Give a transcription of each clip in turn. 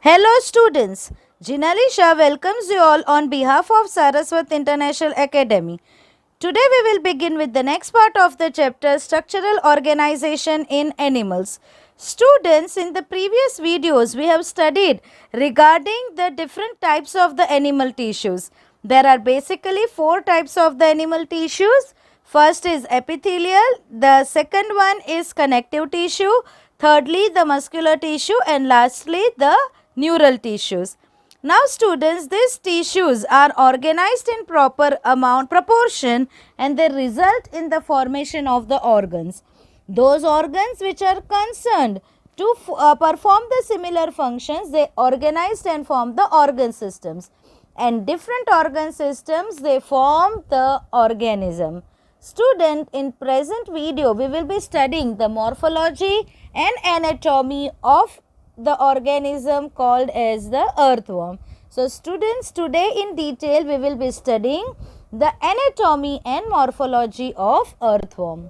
Hello students, Jinalisha welcomes you all on behalf of Saraswat International Academy. Today we will begin with the next part of the chapter Structural Organization in Animals. Students, in the previous videos we have studied regarding the different types of the animal tissues. There are basically 4 types of the animal tissues. First is epithelial, the second one is connective tissue, thirdly the muscular tissue, and lastly the neural tissues. Now students, these tissues are organized in proper proportion and they result in the formation of the organs. Those organs which are concerned to perform the similar functions, they organized and form the organ systems. And different organ systems, they form the organism. Student, in present video, we will be studying the morphology and anatomy of the organism called as the earthworm. So students, today in detail we will be studying the anatomy and morphology of earthworm.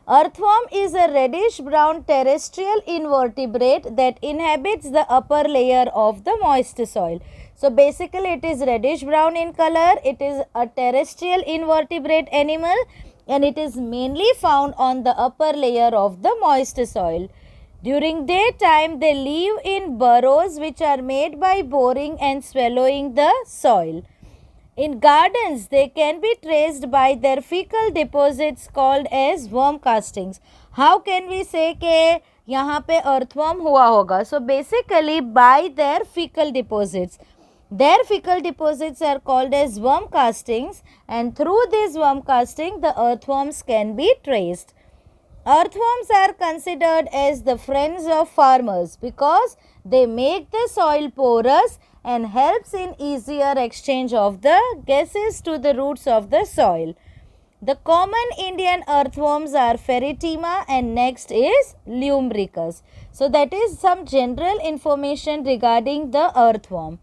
Earthworm is a reddish brown terrestrial invertebrate that inhabits the upper layer of the moist soil. So basically it is reddish brown in color, it is a terrestrial invertebrate animal and it is mainly found on the upper layer of the moist soil. During daytime, they live in burrows which are made by boring and swallowing the soil. In gardens, they can be traced by their fecal deposits called as worm castings. How can we say कि यहाँ पे earthworm हुआ होगा? So basically by their fecal deposits. Their fecal deposits are called as worm castings and through these worm casting, the earthworms can be traced. Earthworms are considered as the friends of farmers because they make the soil porous and helps in easier exchange of the gases to the roots of the soil. The common Indian earthworms are Ferritima and next is Lumbricus. So that is some general information regarding the earthworm.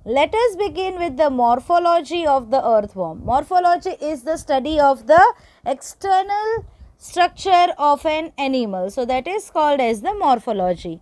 Let us begin with the morphology of the earthworm. Morphology is the study of the external structure of an animal. So that is called as the morphology.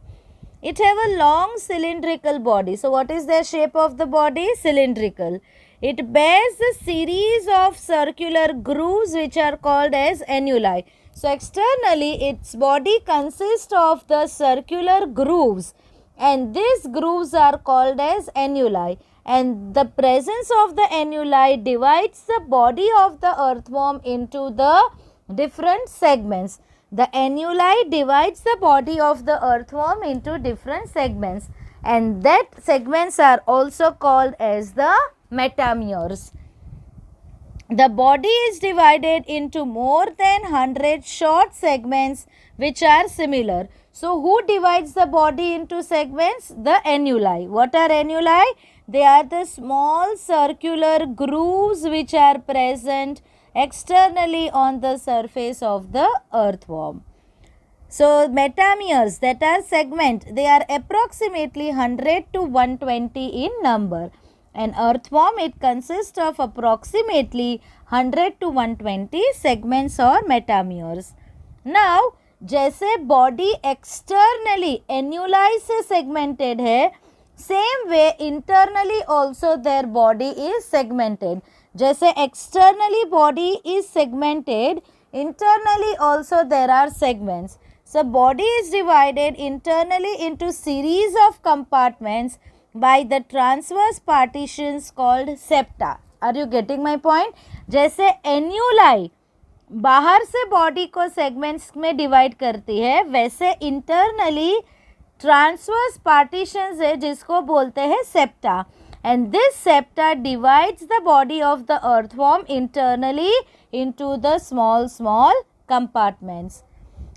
It have a long cylindrical body. So what is the shape of the body? Cylindrical. It bears a series of circular grooves which are called as annuli. So externally its body consists of the circular grooves and these grooves are called as annuli. And the presence of the annuli divides the body of the earthworm into the different segments. The annuli divides the body of the earthworm into different segments and that segments are also called as the metameres. The body is divided into more than 100 short segments which are similar. So who divides the body into segments? The annuli. What are annuli? They are the small circular grooves which are present externally on the surface of the earthworm. So metameres, that are segment, they are approximately 100 to 120 in number. An earthworm, it consists of approximately 100 to 120 segments or metameres. Now जैसे body externally annuli से segmented है, same way internally also their body is segmented. जैसे externally body is segmented, internally also there are segments. So body is divided internally into series of compartments by the transverse partitions called septa. Are you getting my point? जैसे annuli बाहर से body को segments में divide करती है, वैसे internally transverse partitions है जिसको बोलते हैं septa. And this septa divides the body of the earthworm internally into the small compartments.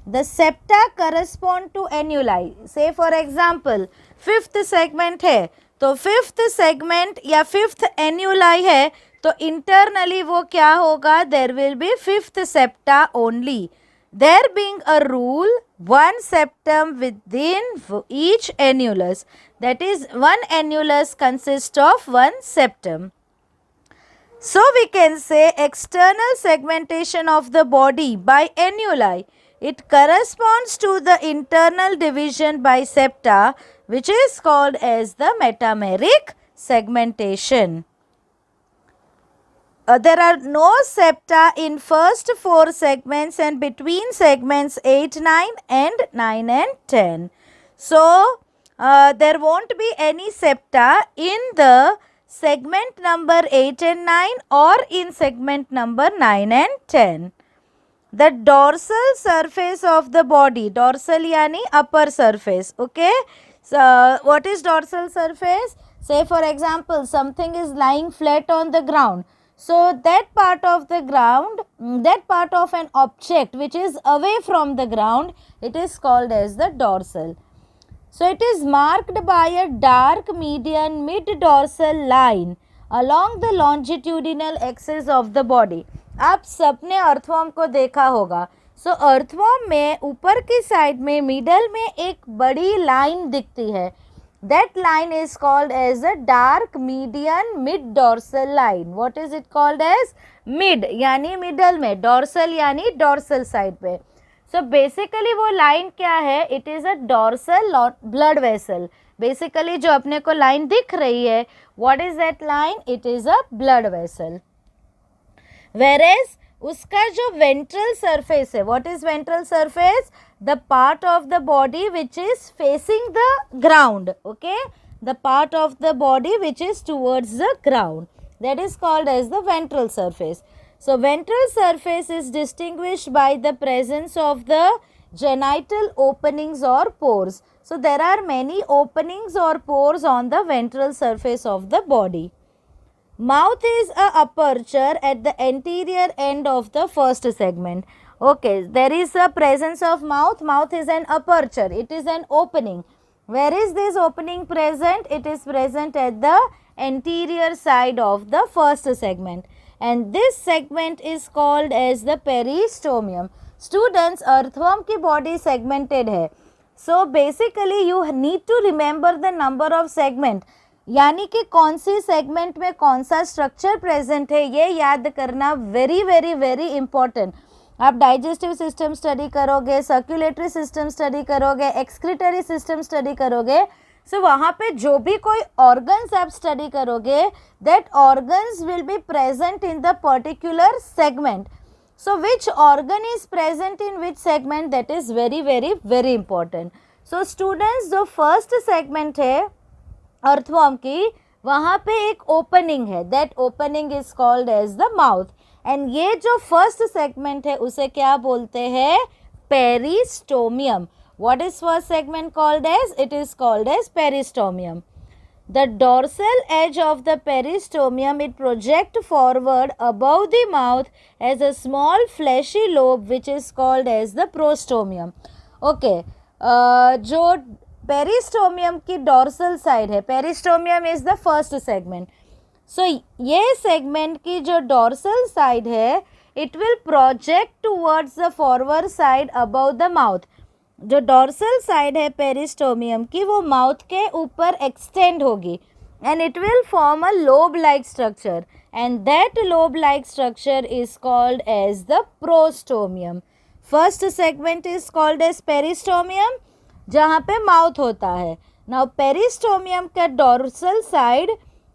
The septa correspond to annuli. Say for example, fifth segment है, तो fifth segment या fifth annuli है, तो internally वो क्या होगा? There will be fifth septa only. There being a rule, one septum within each annulus. That is, one annulus consists of one septum. So we can say external segmentation of the body by annuli. It corresponds to the internal division by septa which is called as the metameric segmentation. There are no septa in first 4 segments and between segments 8, 9 and 9 and 10. So, there won't be any septa in the segment number 8 and 9 or in segment number 9 and 10. The dorsal surface of the body, dorsal yani upper surface, okay. So, what is dorsal surface? Say for example, something is lying flat on the ground. So, that part of the ground, that part of an object which is away from the ground, it is called as the dorsal. So, it is marked by a dark median mid-dorsal line along the longitudinal axis of the body. आप सबने earthworm को देखा होगा. सो earthworm में ऊपर की side में middle में एक बड़ी लाइन दिखती है. That line is called as a dark median mid dorsal line. What is it called as? Mid यानी middle में, dorsal यानी dorsal side पे. So basically वो line क्या है? It is a dorsal blood vessel. Basically जो अपने को line दिख रही है, what is that line? It is a blood vessel. Whereas उसका जो ventral surface है, what is ventral surface? The part of the body which is facing the ground, okay, the part of the body which is towards the ground, that is called as the ventral surface. So ventral surface is distinguished by the presence of the genital openings or pores. So there are many openings or pores on the ventral surface of the body. Mouth is a aperture at the anterior end of the first segment. Okay, there is a presence of mouth. Mouth is an aperture. It is an opening. Where is this opening present? It is present at the anterior side of the first segment. And this segment is called as the peristomium. Students, earthworm की body segmented है. So basically you need to remember the number of segment. यानी कि कौन C segment में कौन सा structure present है, ये याद करना वेरी वेरी वेरी इंपॉर्टेंट. आप डाइजेस्टिव सिस्टम स्टडी करोगे, सर्कुलेटरी सिस्टम स्टडी करोगे, एक्सक्रीटरी सिस्टम स्टडी करोगे, सो वहाँ पे जो भी कोई ऑर्गन्स आप स्टडी करोगे, that organs will be present in the particular segment. So which organ is present in which segment, that is very very very important. So students, जो फर्स्ट सेगमेंट है अर्थवॉर्म की, वहाँ पे एक ओपनिंग है, that opening is called as the mouth. And ये जो first segment है उसे क्या बोलते हैं? Peristomium. What is first segment called as? It is called as peristomium. The dorsal edge of the peristomium, it project forward above the mouth as a small fleshy lobe which is called as the prostomium. Okay, जो peristomium की dorsal side है, peristomium is the first segment. So ये segment की जो dorsal side है, it will project towards the forward side above the mouth. जो dorsal side है peristomium की, वो माउथ के ऊपर एक्सटेंड होगी and it will form a lobe like structure, and that lobe like structure is called as the prostomium. First segment is called as peristomium, जहाँ पे mouth होता है. नाउ पेरिस्टोमियम का डोर्सल साइड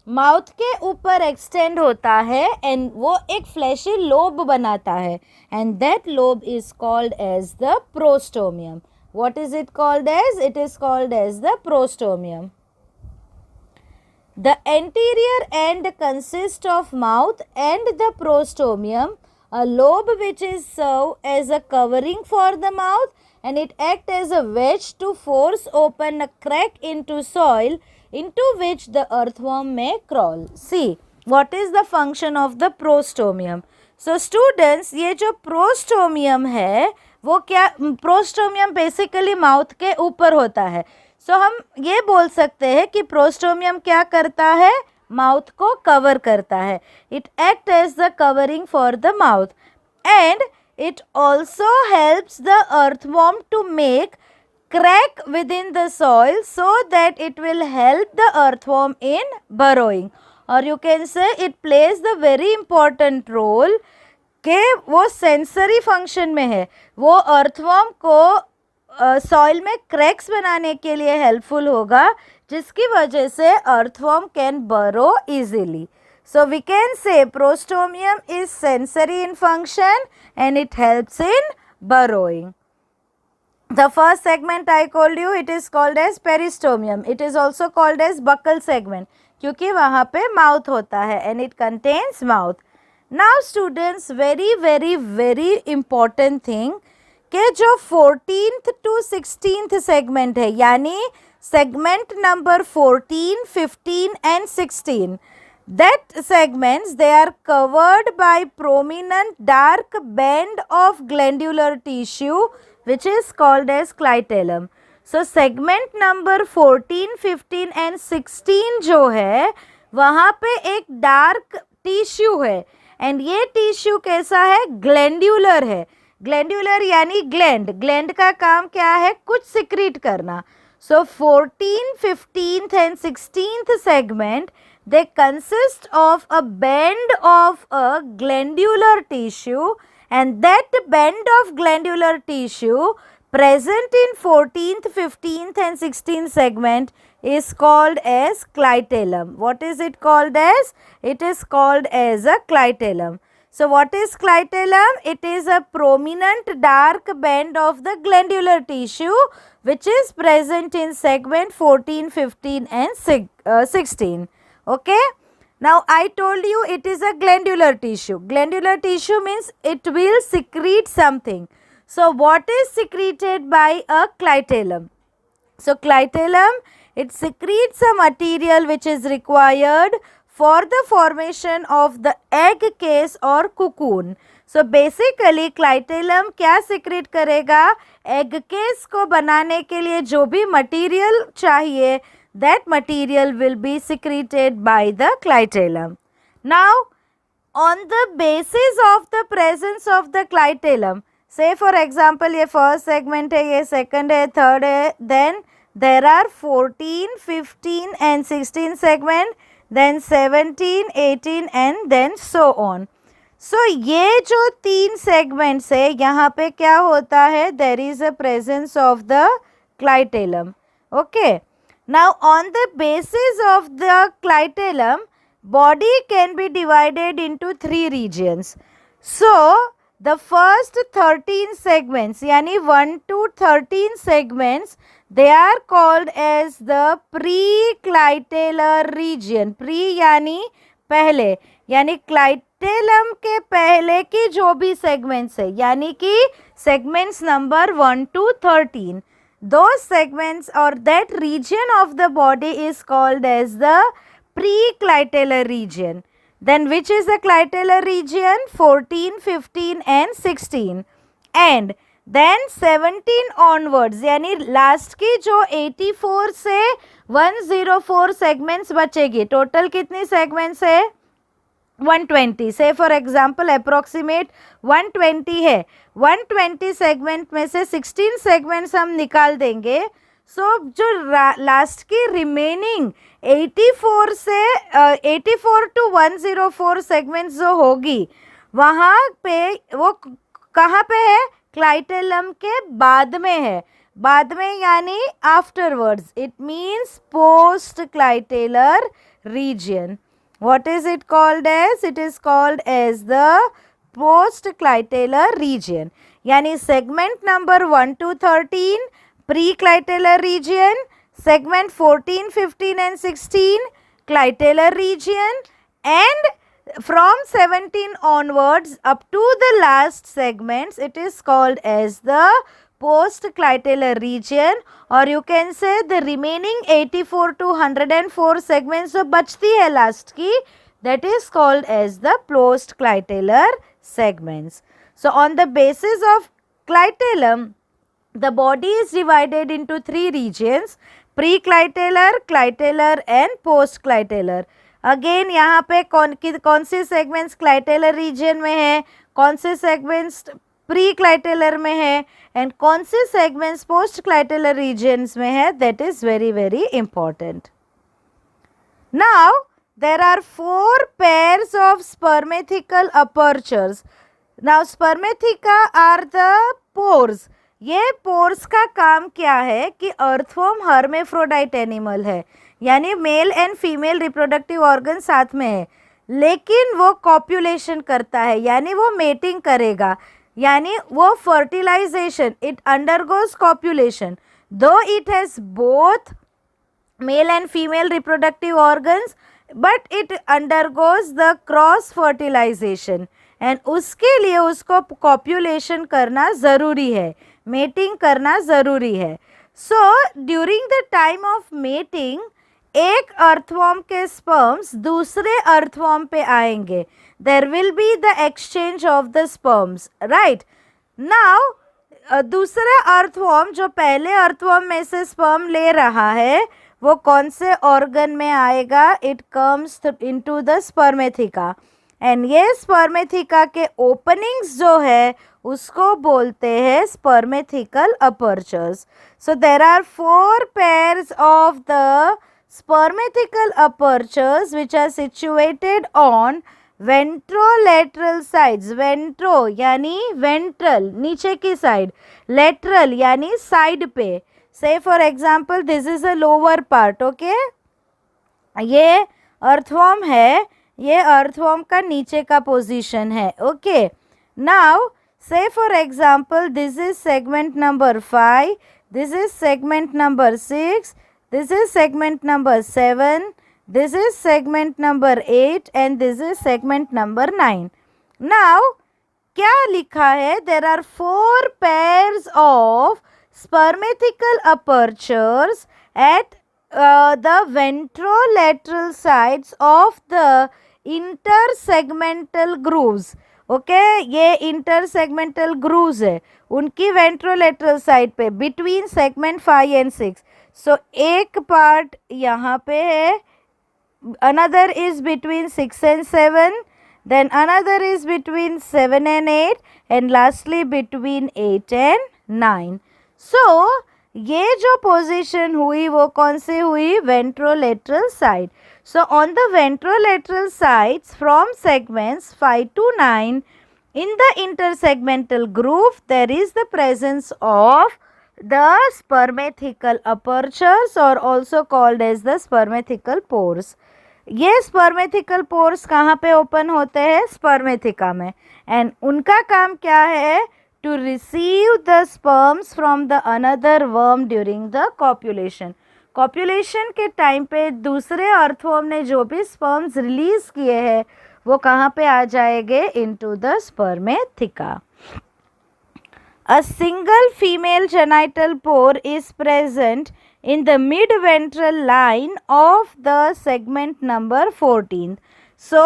माउथ के ऊपर extend होता है and वो एक फ्लैशी लोब बनाता है, and that lobe is called as the prostomium. What is it called as? It is called as the prostomium. The anterior end consist of mouth and the prostomium, a lobe which is serve as a covering for the mouth, and it act as a wedge to force open a crack into soil into which the earthworm may crawl. See, what is the function of the prostomium? So students, ये जो prostomium है वो क्या, prostomium basically mouth के ऊपर होता है. सो हम ये बोल सकते हैं कि प्रोस्टोमियम क्या करता है? माउथ को कवर करता है. It act as the covering for the mouth, and it also helps the earthworm to make crack within the soil so that it will help the earthworm in burrowing, or you can say it plays the very important role के वो sensory function में है. वो earthworm को soil में cracks बनाने के लिए हेल्पफुल होगा, जिसकी वजह से अर्थवर्म कैन बरो easily. So we can say prostomium is sensory in function and it helps in burrowing. The first segment I told you, it is called as peristomium. It is also called as buccal segment क्योंकि वहाँ पे mouth होता है and it contains mouth. Now students, very important thing कि जो 14th to 16th segment है, यानी segment number 14, 15 and 16, that segments, they are covered by prominent dark band of glandular tissue which is called as clitellum. So segment number 14, 15 and 16 जो है वहाँ पे एक dark tissue है and ये tissue कैसा है? ग्लैंड्यूलर है. ग्लैंड्यूलर यानी ग्लैंड का काम क्या है? कुछ सिक्रीट करना. So 14, 15th and 16th segment, they consist of a band of a glandular tissue and that band of glandular tissue present in 14th, 15th and 16th segment is called as clitellum. What is it called as? It is called as a clitellum. So what is clitellum? It is a prominent dark band of the glandular tissue which is present in segment 14, 15 and 16. Okay. Now I told you it is a glandular tissue. Glandular tissue means it will secrete something. So what is secreted by a clitellum? So clitellum, it secretes a material which is required for the formation of the egg case or cocoon. So basically clitellum क्या secrete करेगा? Egg case को बनाने के लिए जो भी material चाहिए, that material will be secreted by the clitellum. Now on the basis of the presence of the clitellum, say for example ये first segment है, ये second है, third है, then there are 14, 15 and 16 segment, then 17, 18 and then so on. So ये जो तीन segments है, यहाँ पे क्या होता है? There is a presence of the clitellum. Okay. Now on the basis of the clitellum, body can be divided into three regions. So the first 13 segments, यानी 1 to 13 segments, they are called as the preclitellar region. Pre यानी पहले, यानी clitellum के पहले की जो भी segments है, यानी कि segments number 1 to 13. Those segments or that region of the body is called as the preclitellar region. Then which is the clitellar region? 14, 15 and 16. And then 17 onwards, यानी लास्ट की जो 84 से 104 segments बचेगी. टोटल कितनी segments है? 120. Say for example approximate 120 है. 120 segment में से 16 segments हम निकाल देंगे. So जो लास्ट की रिमेनिंग 84 से 84 to 104 segments जो होगी, वहाँ पे वो कहाँ पे है? क्लाइटेलम के बाद में है. बाद में यानी afterwards. It means post clitellar region. What is it called as? It is called as the post clitellar region. यानी segment number 1 to 13 pre-clitellar region, segment 14, 15 and 16 clitellar region, and from 17 onwards up to the last segments, it is called as the post clitellar region, or you can say the remaining 84 to 104 segments जो बचती है last की, that is called as the post clitellar segments. So on the basis of clitellum, the body is divided into three regions: pre-clitellar, clitellar and post-clitellar. Again यहाँ पे कौन से segments clitellar region में है, कौन से segments pre-clitellar में है and कौन से segments post-clitellar regions में है, that is very very important. Now there are 4 pairs of spermathecal apertures. Now spermatheca are the pores. ये पोर्स का काम क्या है कि अर्थवर्म हर्मेफ्रोडाइट एनिमल है, यानी male and female reproductive organ साथ में है, लेकिन वो कॉप्युलेशन करता है, यानी वो मेटिंग करेगा, यानी वो फर्टिलाइजेशन, इट अंडरगोज कॉप्युलेशन, दो it has both male and female reproductive organs, but it undergoes the cross fertilization and उसके लिए उसको copulation करना ज़रूरी है, mating करना ज़रूरी है. So during the time of mating एक अर्थवर्म के स्पर्म्स दूसरे अर्थवर्म पे आएंगे. There will be the exchange of the sperms, right? Now दूसरा अर्थवर्म जो पहले अर्थवर्म में से स्पर्म ले रहा है वो कौन से ऑर्गन में आएगा? It comes into the spermatheca, and ये स्पर्मेथिका के ओपनिंग्स जो है उसको बोलते हैं spermathecal apertures. So there are 4 pairs of the spermathecal apertures which are situated on ventrolateral sides. Ventro यानी वेंट्रल नीचे की साइड, लेटरल यानी साइड पे. Say for example this is a lower part, okay? ये अर्थवर्म है, ये earthworm का नीचे का पोजीशन है, okay? Now say for example this is segment number 5, this is segment number 6, this is segment number 7, this is segment number 8 and this is segment number 9. Now क्या लिखा है? There are 4 pairs of spermatical apertures at the ventrolateral sides of the intersegmental grooves. Okay ये intersegmental grooves है उनकी ventrolateral side पे between segment 5 and 6. So एक part यहाँ पे है, another is between 6 and 7, then another is between 7 and 8 and lastly between 8 and 9. सो ये जो पोजीशन हुई वो कौन से हुई? Ventrolateral side. So on the ventrolateral sides from segments 5 to 9 in the intersegmental groove there is the presence of the spermatical apertures or also called as the spermatical pores. ये स्पर्मेथिकल pores कहाँ पे open होते हैं? Spermatheca में. And उनका काम क्या है? To receive the sperms from the another worm during the copulation. Copulation के टाइम पे दूसरे अर्थवर्म ने जो भी sperms रिलीज किए हैं वो कहाँ पे आ जाएंगे? into the spermatheca. A single female genital pore is present in the mid-ventral line of the segment number 14. So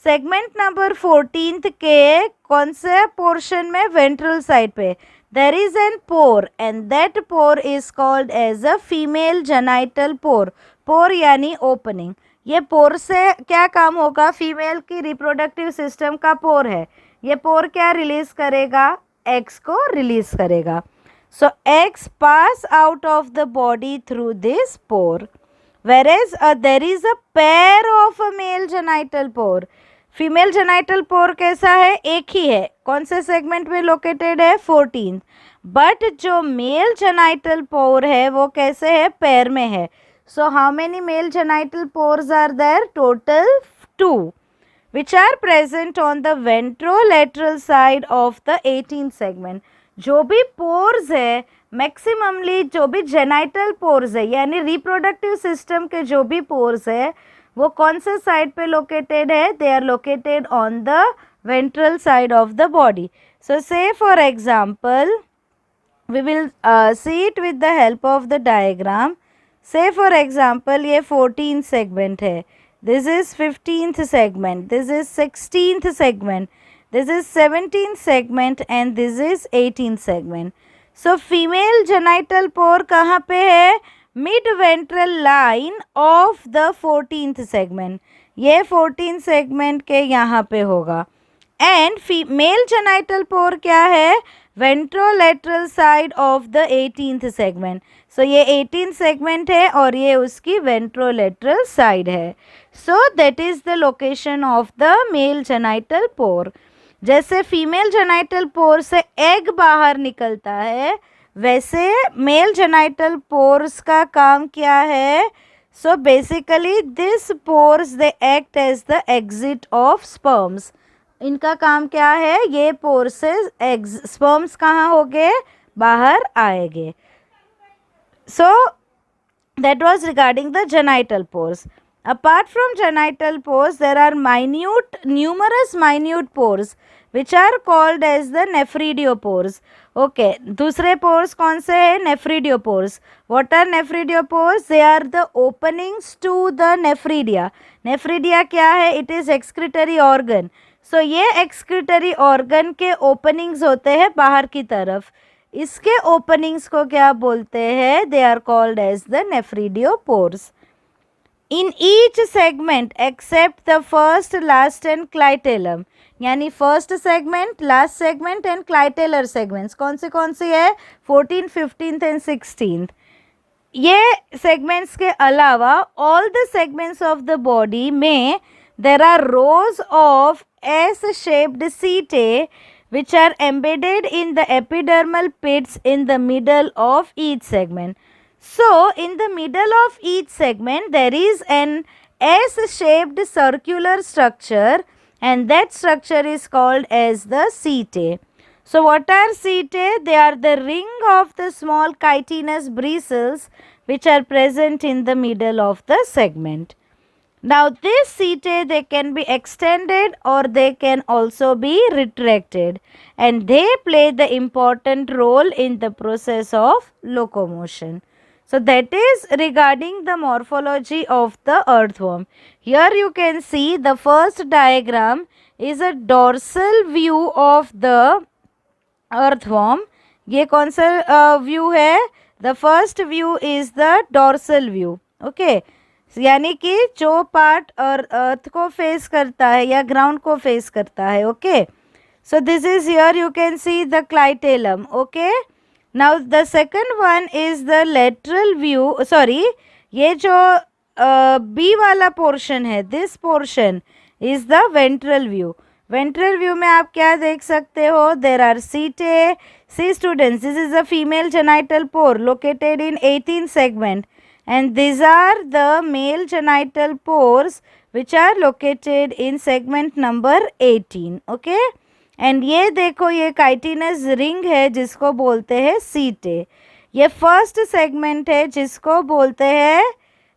segment number 14 के कौन से पोर्शन में? वेंट्रल साइड पे there is an pore and that pore is called as a female genital pore. Pore यानी opening. ये पोर से क्या काम होगा? फीमेल की रिप्रोडक्टिव सिस्टम का पोर है, ये पोर क्या रिलीज करेगा? एग्स को रिलीज करेगा. So eggs pass out of the body through this pore, whereas there is a pair of a male genital pore. Female genital पोर कैसा है? एक ही है. कौन से सेगमेंट में लोकेटेड है? 14th. बट जो मेल जेनाइटल पोर है वो कैसे है? पैर में है. So how many male genital pores are there? Total 2 which are present on the ventrolateral side of the 18th segment. जो भी पोर्स है मैक्सिममली जो भी जेनाइटल पोर्स है यानी रिप्रोडक्टिव सिस्टम के जो भी पोर्स है वो कौन से साइड पे लोकेटेड है? They are located on the ventral side of the body. So say for example we will see it with the help of the diagram. Say for example ये 14th सेगमेंट है, this is 15th segment, this is 16th segment, this is 17th segment and this is 18th segment. So female genital pore कहाँ पे है? Mid ventral line of the 14th segment. ये 14th segment के यहाँ पे होगा. And male genital pore क्या है? Ventrolateral side of the 18th segment. So ये 18th segment है और ये उसकी ventrolateral side है. So that is the location of the male genital pore. जैसे फीमेल जेनाइटल पोर से एग बाहर निकलता है, वैसे मेल जेनाइटल पोर्स का काम क्या है? So basically this pores they act as the exit of sperms. इनका काम क्या है? ये पोर्स से स्पर्म्स कहाँ होंगे? बाहर आएंगे. सो that was regarding the genital pores. Apart from genital pores, there are numerous minute pores which are called as the nephridiopores. Okay, दूसरे pores कौन से हैं? Nephridiopores. What are nephridiopores? They are the openings to the nephridia. Nephridia क्या है? It is excretory organ. So ये excretory organ के openings होते हैं बाहर की तरफ. इसके ओपनिंग्स को क्या बोलते हैं? They are called as the nephridiopores. In each segment except the first, last and clitellum, यानी first segment, last segment and clitellar segments कौन से है? 14, 15 एंड 16. ये सेगमेंट्स के अलावा all the segments of the body में there are rows of S shaped setae which are embedded in the epidermal pits in the middle of each segment. So, in the middle of each segment, there is an S-shaped circular structure, and that structure is called as the setae. So, what are setae? They are the ring of the small chitinous bristles which are present in the middle of the segment. Now this setae, they can be extended or they can also be retracted, and they play the important role in the process of locomotion. So that is regarding the morphology of the earthworm. Here you can see the first diagram is a dorsal view of the earthworm. ये कौन सा view है? The first view is the dorsal view. Okay. यानी कि जो part और अर्थ को face करता है या ग्राउंड को फेस करता है. Okay, so this is here you can see the clitellum. Okay, now the second one is the lateral view. Sorry, ये जो बी वाला पोर्शन है, this portion is the ventral view. Ventral view में आप क्या देख सकते हो? There are setae. See students, this is a female genital pore located in 18 segment. And these are the male genital pores which are located in segment number 18. Okay, and ये देखो, ये chitinous ring है जिसको बोलते हैं सीटे. ये first segment है जिसको बोलते हैं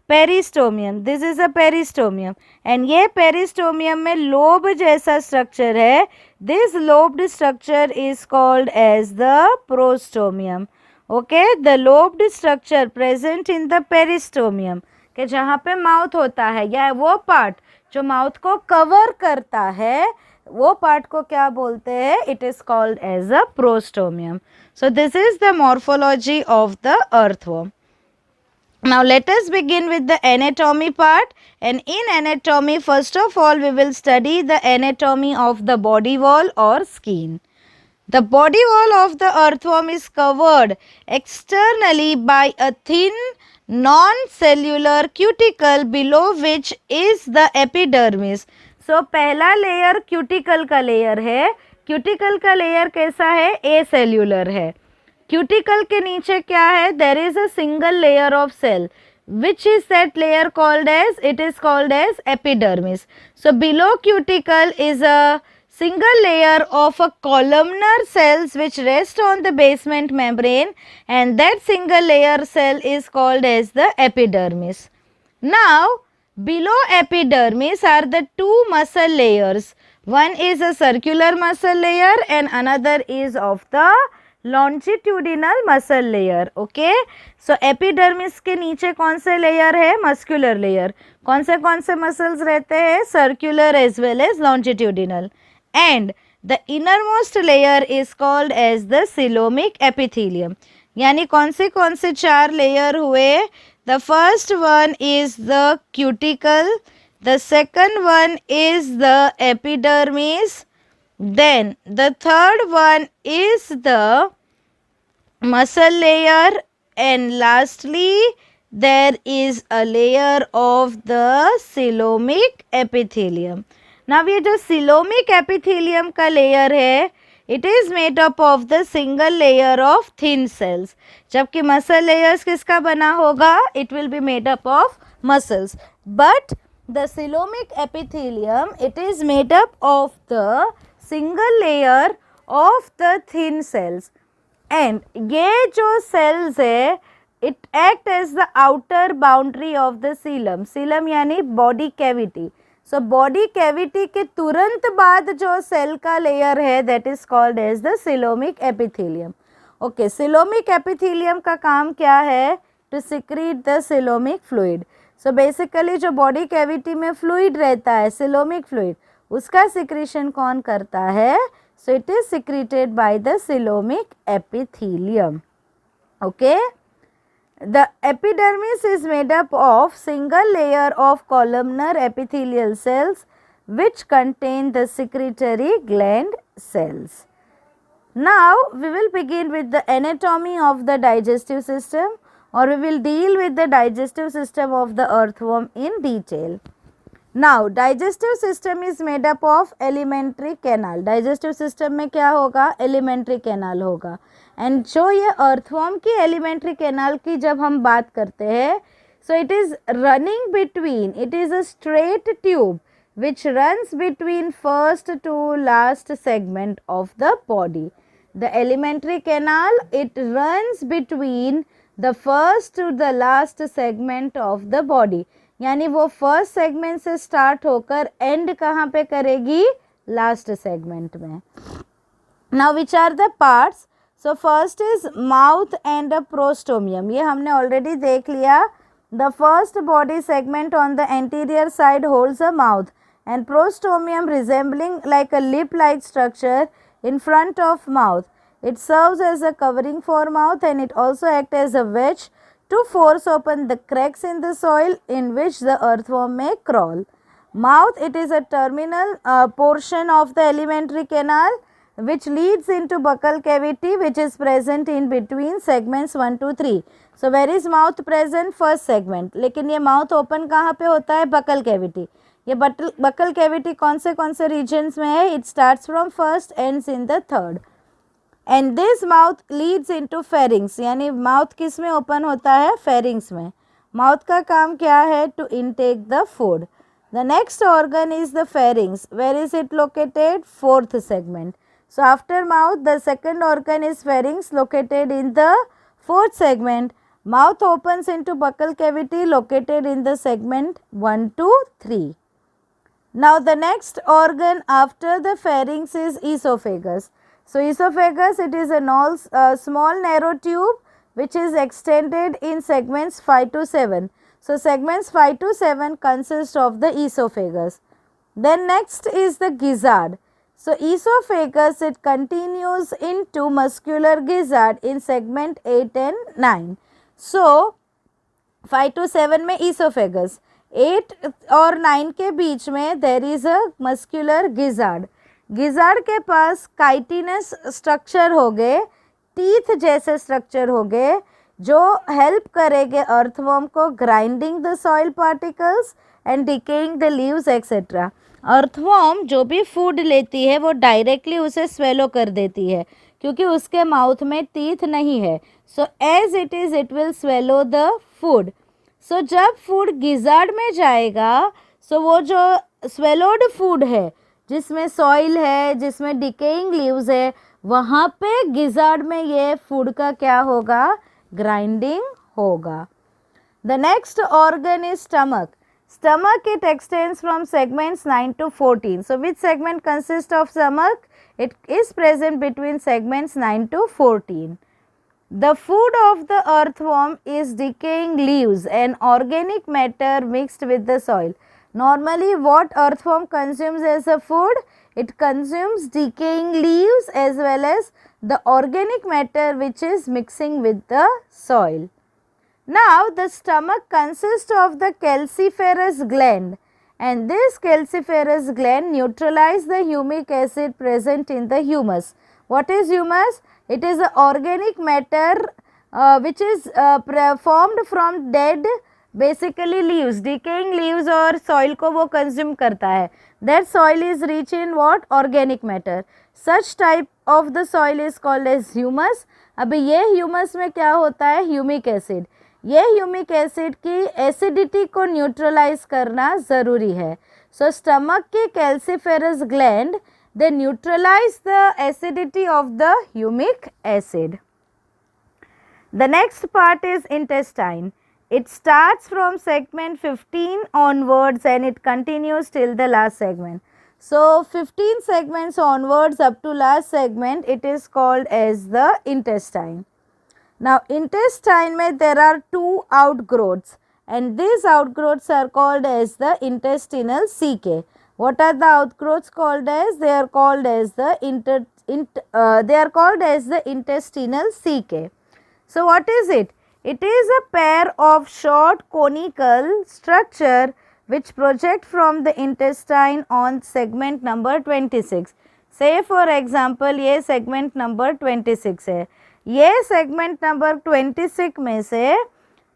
peristomium. This is a peristomium, and ये पेरिस्टोमियम में लोब जैसा स्ट्रक्चर है. This lobed structure is called as the prostomium. Okay, the lobed structure present in the peristomium, के जहाँ पे माउथ होता है या वो पार्ट जो माउथ को कवर करता है, वो पार्ट को क्या बोलते हैं? It is called as a prostomium. So this is the morphology of the earthworm. Now let us begin with the anatomy part, and in anatomy first of all we will study the anatomy of the body wall or skin. The body wall of the earthworm is covered externally by a thin non-cellular cuticle below which is the epidermis. So पहला layer cuticle का layer है. Cuticle का layer कैसा है? ए cellular है. Cuticle के नीचे क्या है? There is a single layer of cell. Which is that layer called as? It is called as epidermis. So below cuticle is a single layer of a columnar cells which rest on the basement membrane, and that single layer cell is called as the epidermis. Now below epidermis are the two muscle layers. One is a circular muscle layer and another is of the longitudinal muscle layer. Okay, so epidermis के नीचे कौन से layer है? Muscular layer. कौन से muscles रहते हैं? Circular as well as longitudinal. And the innermost layer is called as the coelomic epithelium. यानी कौन से चार लेयर हुए? The first one is the cuticle, the second one is the epidermis, then the third one is the muscle layer, and lastly there is a layer of the coelomic epithelium. Now ये जो coelomic epithelium का layer है, it is made up of the single layer of thin cells, जबकि muscle layers किसका बना होगा, it will be made up of muscles. But the coelomic epithelium it is made up of the single layer of the thin cells. And ये जो cells है, it act as the outer boundary of the coelom. Coelom यानी body cavity. सो body cavity के तुरंत बाद जो cell का layer है, that is called as the coelomic epithelium. Okay, coelomic epithelium का काम क्या है, to secrete the coelomic fluid. So basically जो बॉडी कैविटी में फ्लूइड रहता है, सिलोमिक फ्लूइड, उसका सिक्रीशन कौन करता है, so it is secreted by the coelomic epithelium. Okay, the epidermis is made up of single layer of columnar epithelial cells which contain the secretory gland cells. Now we will begin with the anatomy of the digestive system, or we will deal with the digestive system of the earthworm in detail. Now digestive system is made up of alimentary canal. digestive system में क्या होगा, alimentary canal होगा. And जो ये earthworm की alimentary canal की जब हम बात करते हैं, so it is running between, it is a straight tube which runs between first to last segment of the body. The alimentary canal it runs between the first to the last segment of the body, यानी वो first segment से start होकर end कहाँ पे करेगी, last segment में. Now which are the parts. So first is mouth and a prostomium. ये हमने ऑलरेडी देख लिया. The first body segment on the anterior side holds a mouth and prostomium resembling like a lip like structure in front of mouth. It serves as a covering for mouth and it also acts as a wedge to force open the cracks in the soil in which the earthworm may crawl. Mouth, it is a terminal portion of the alimentary canal which leads into buccal cavity which is present in between segments 1 to 3. So where is mouth present? First segment. लेकिन ये mouth open कहाँ पे होता है? buccal cavity. ये buccal cavity कौन से regions में है? It starts from first, ends in the third. And this mouth leads into pharynx. यानी mouth किस में open होता है? pharynx में. Mouth का काम क्या है? To intake the food. The next organ is the pharynx. Where is it located? Fourth segment. So after mouth, the second organ is pharynx, located in the fourth segment. Mouth opens into buccal cavity located in the segment 1 to 3. Now the next organ after the pharynx is esophagus. So esophagus, it is a small narrow tube which is extended in segments 5 to 7. So segments 5 to 7 consist of the esophagus. Then next is the gizzard. So esophagus, it continues into muscular gizzard in segment 8 and 9. So 5 to 7 में esophagus, 8 और 9 के बीच में there is a muscular gizzard. gizzard के पास chitinous structure हो गए, teeth जैसे structure हो गए, जो help करेंगे earthworm को grinding the soil particles and decaying the leaves etc. Earthworm जो भी फूड लेती है वो डायरेक्टली उसे स्वेलो कर देती है क्योंकि उसके माउथ में टीथ नहीं है. So as it is it will swallow the food. So जब फूड गिजार्ड में जाएगा, सो वो जो स्वेलोड फूड है जिसमें सॉइल है, जिसमें डिकेइंग लीव्स है, वहाँ पे गिजार्ड में ये फूड का क्या होगा, ग्राइंडिंग होगा. The next organ is stomach. Stomach, it extends from segments 9 to 14. So which segment consists of stomach? It is present between segments 9 to 14. The food of the earthworm is decaying leaves and organic matter mixed with the soil. Normally what earthworm consumes as a food? It consumes decaying leaves as well as the organic matter which is mixing with the soil. Now the stomach consists of the calciferous gland and this calciferous gland neutralizes the humic acid present in the humus. What is humus? It is the organic matter which is formed from dead basically leaves, decaying leaves और soil को वो consume करता है. That soil is rich in what? Organic matter. Such type of the soil is called as humus. अभी ये humus में क्या होता है? Humic acid. ये ह्यूमिक एसिड की एसिडिटी को न्यूट्रलाइज करना ज़रूरी है. सो स्टमक की calciferous gland, they neutralize the acidity of the humic acid. The next part is intestine. It starts from segment 15 onwards and it continues till the last segment. So 15 segments onwards up to last segment, it is called as the intestine. Now intestine mein there are two outgrowths and these outgrowths are called as the intestinal CK. What are the outgrowths called as? They are called as the intestinal CK. So what is it? It is a pair of short conical structure which project from the intestine on segment number 26. Say for example ये segment number 26 है. ये segment number 26 में से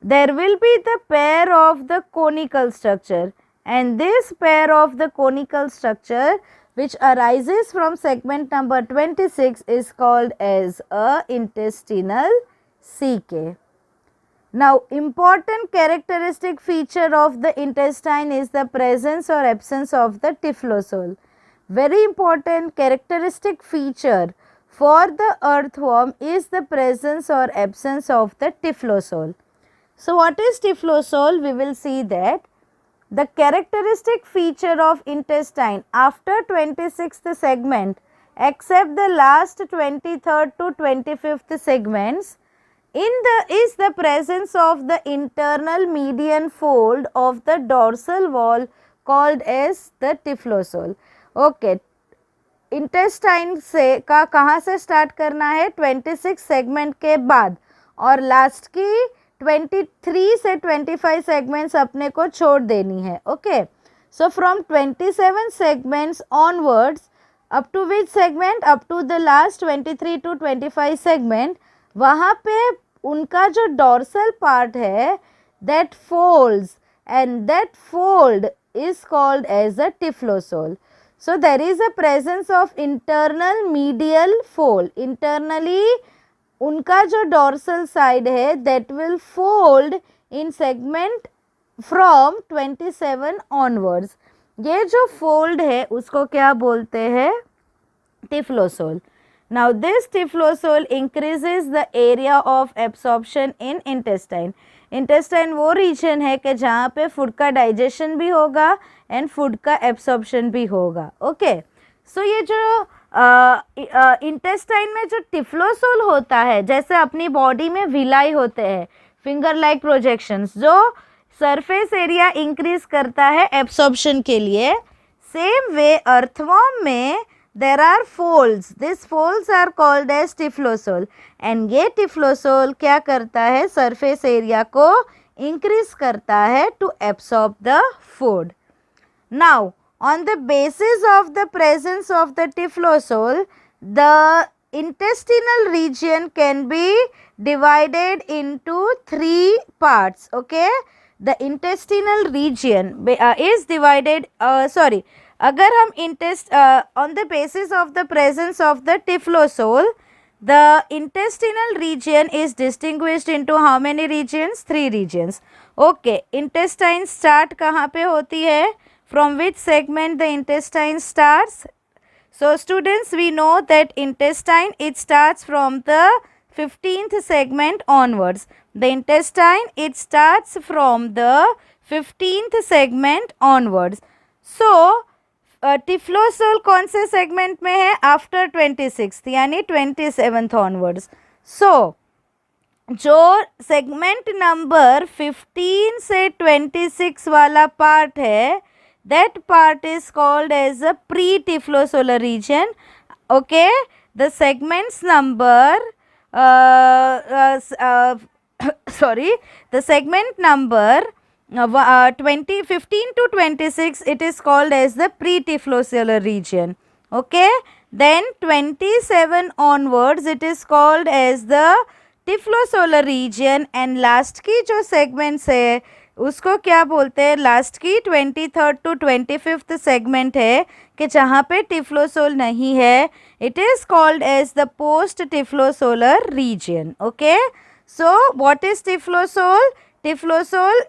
there will be the pair of the conical structure. And this pair of the conical structure which arises from segment number 26 is called as a intestinal CK. Now important characteristic feature of the intestine is the presence or absence of the typhlosol. Very important characteristic feature for the earthworm is the presence or absence of the typhlosol. So what is typhlosol? We will see that. The characteristic feature of intestine after 26th segment except the last 23rd to 25th segments is the presence of the internal median fold of the dorsal wall called as the typhlosol. Okay, intestine से का कहाँ से start करना है? 26 segment के बाद और last की 23 से 25 सेगमेंट्स अपने को छोड़ देनी है. Okay, so from 27 segments onwards up to which segment? Up to the last 23 to 25 segment, वहाँ पे उनका जो डॉर्सल पार्ट है that folds and that fold is called as a typhlosole. So there is a presence of internal medial fold. Internally उनका जो dorsal side है that will fold in segment from 27 onwards. ये जो फोल्ड है उसको क्या बोलते हैं? Typhlosole. Now this typhlosole increases the area of absorption in intestine. Intestine वो रीजन है कि जहाँ पे फूड का डाइजेशन भी होगा एंड फूड का एब्सॉर्प्शन भी होगा. ओके, सो ये जो इंटेस्टाइन में जो टिफ्लोसोल होता है, जैसे अपनी बॉडी में विलाई होते हैं फिंगर लाइक प्रोजेक्शंस, जो सरफेस एरिया इंक्रीज करता है एब्सॉर्प्शन के लिए, सेम वे अर्थवॉर्म में there are folds. This folds are called as typhlosole and ये टिफ्लोसोल क्या करता है? सरफेस एरिया को इंक्रीज करता है to absorb the food. Now on the basis of the presence of the tiflosol, the intestinal region can be divided into 3 parts. Okay, the intestinal region is divided अगर हम on the basis of the presence of the tiflosol, the intestinal region is distinguished into how many regions? 3 regions. Okay, intestine start कहाँ पे होती है? From which segment the intestine starts? So students, we know that intestine, it starts from the 15th segment onwards. The intestine, it starts from the 15th segment onwards. So typhlosole कौन से segment में है? After 26th यानी 27th onwards. So जो segment number 15 से 26 वाला part है, that part is called as a pre-tiflosolar region. Okay, the segments number the segment number 15 to 26, it is called as the pre-tiflosolar region. Okay, then 27 onwards it is called as the typhlosolar region and last की जो segments है उसको क्या बोलते हैं, last की 23rd to 25th segment है कि जहाँ पे टिफ्लोसोल नहीं है, it is called as the post typhlosolar region. Okay, so what is typhlosole? Typhlosole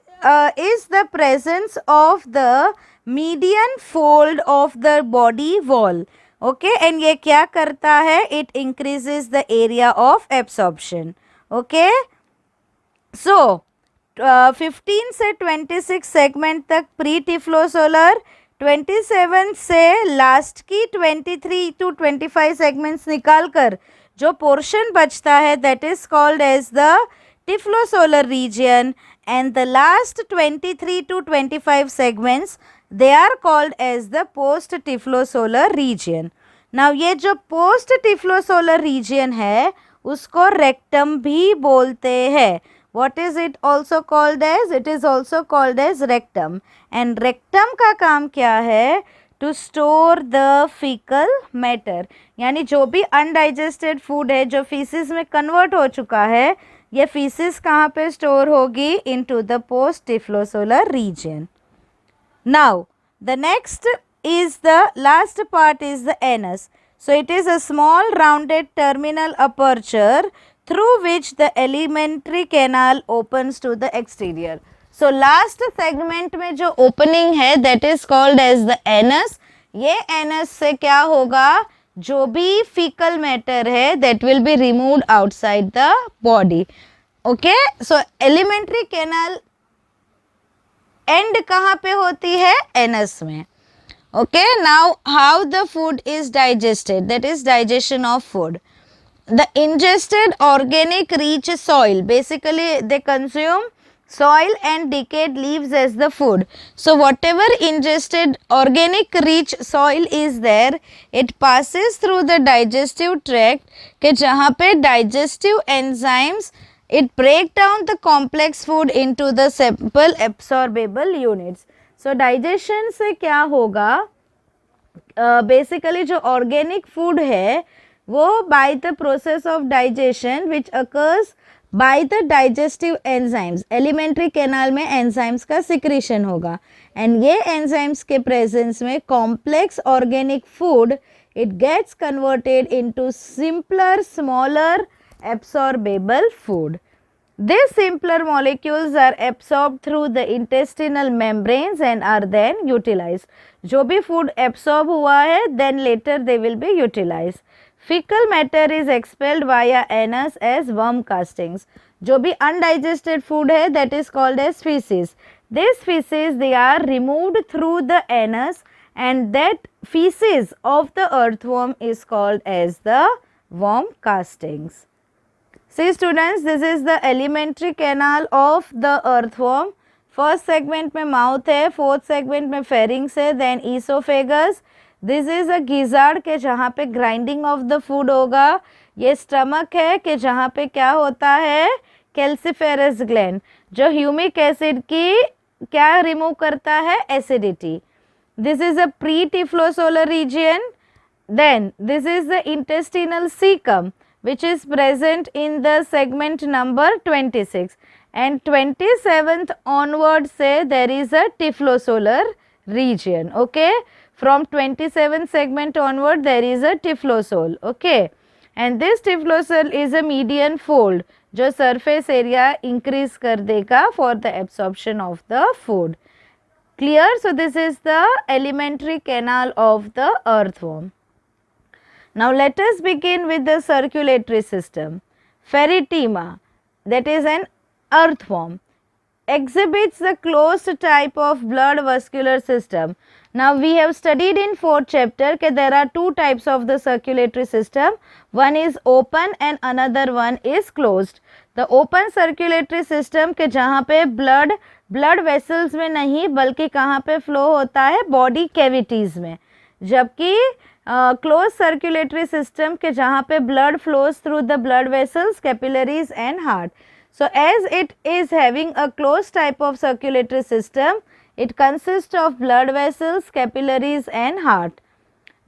is the presence of the median fold of the body wall. Okay, and ये क्या करता है? It increases the area of absorption. Okay, so 15 से 26 segment तक pre टिफ्लोसोलर, 27 से last की 23 to 25 segments निकाल कर जो पोर्शन बचता है that is called as the typhlosolar region, and the last 23 to 25 segments they are called as the post टिफ्लोसोलर region. now ये जो post टिफ्लोसोलर region है उसको रेक्टम भी बोलते हैं. what is it also called as? it is also called as rectum. and rectum का काम क्या है? to store the fecal matter, यानी जो भी undigested food है जो feces में convert हो चुका है, ये फीसिस कहाँ पे स्टोर होगी? Into the post typhlosolar region. Now the next is the last part is the anus. So it is a small rounded terminal aperture through which the alimentary canal opens to the exterior. So last segment में जो opening है that is called as the anus. ये anus से क्या होगा? जो भी faecal matter है that will be removed outside the body. Okay, so alimentary canal and कहाँ पे होती है? एनस में. Okay, now how the food is digested, that is digestion of food. The ingested organic rich soil, basically they consume soil and decayed leaves as the food. So whatever ingested organic rich soil is there, it passes through the digestive tract के जहाँ पे digestive enzymes it break down the complex food into the simple absorbable units. So digestion से क्या होगा? Basically जो organic food है वो by the process of digestion which occurs by the digestive enzymes, alimentary canal में enzymes का secretion होगा. And ये एंजाइम्स के प्रेजेंस में complex organic food it gets converted into simpler smaller absorbable food. These simpler molecules are absorbed through the intestinal membranes and are then utilized. जो भी food absorb हुआ है then later they will be utilized. Fecal matter is expelled via anus as worm castings. जो भी undigested food है that is called as feces. These feces they are removed through the anus and that feces of the earthworm is called as the worm castings. See students, this is the alimentary canal of the earthworm. First segment में mouth है, fourth segment में pharynx है, then esophagus. This is a gizzard के जहाँ पे grinding of the food होगा. ये stomach है कि जहाँ पे क्या होता है? कैल्सिफेरस ग्लैंड जो ह्यूमिक एसिड की क्या रिमूव करता है? Acidity. This is a pre typhlosolar region. Then this is the intestinal caecum which is present in the segment number 26 and 27th onward say there is a tiflosolar region. Okay, from 27th segment onward there is a tiflosol. Okay, and this tiflosol is a median fold जो surface area increase कर देगा for the absorption of the food. Clear? So this is the alimentary canal of the earthworm. Now let us begin with the circulatory system. Pheretima, that is an earthworm, exhibits the closed type of blood vascular system. Now we have studied in 4th chapter that there are two types of the circulatory system. One is open and another one is closed. The open circulatory system के जहाँ पे blood vessels में नहीं बल्कि कहाँ पे flow होता है? body cavities में. जबकि closed circulatory system के जहाँ पे blood flows through the blood vessels, capillaries and heart. So as it is having a closed type of circulatory system, it consists of blood vessels, capillaries and heart.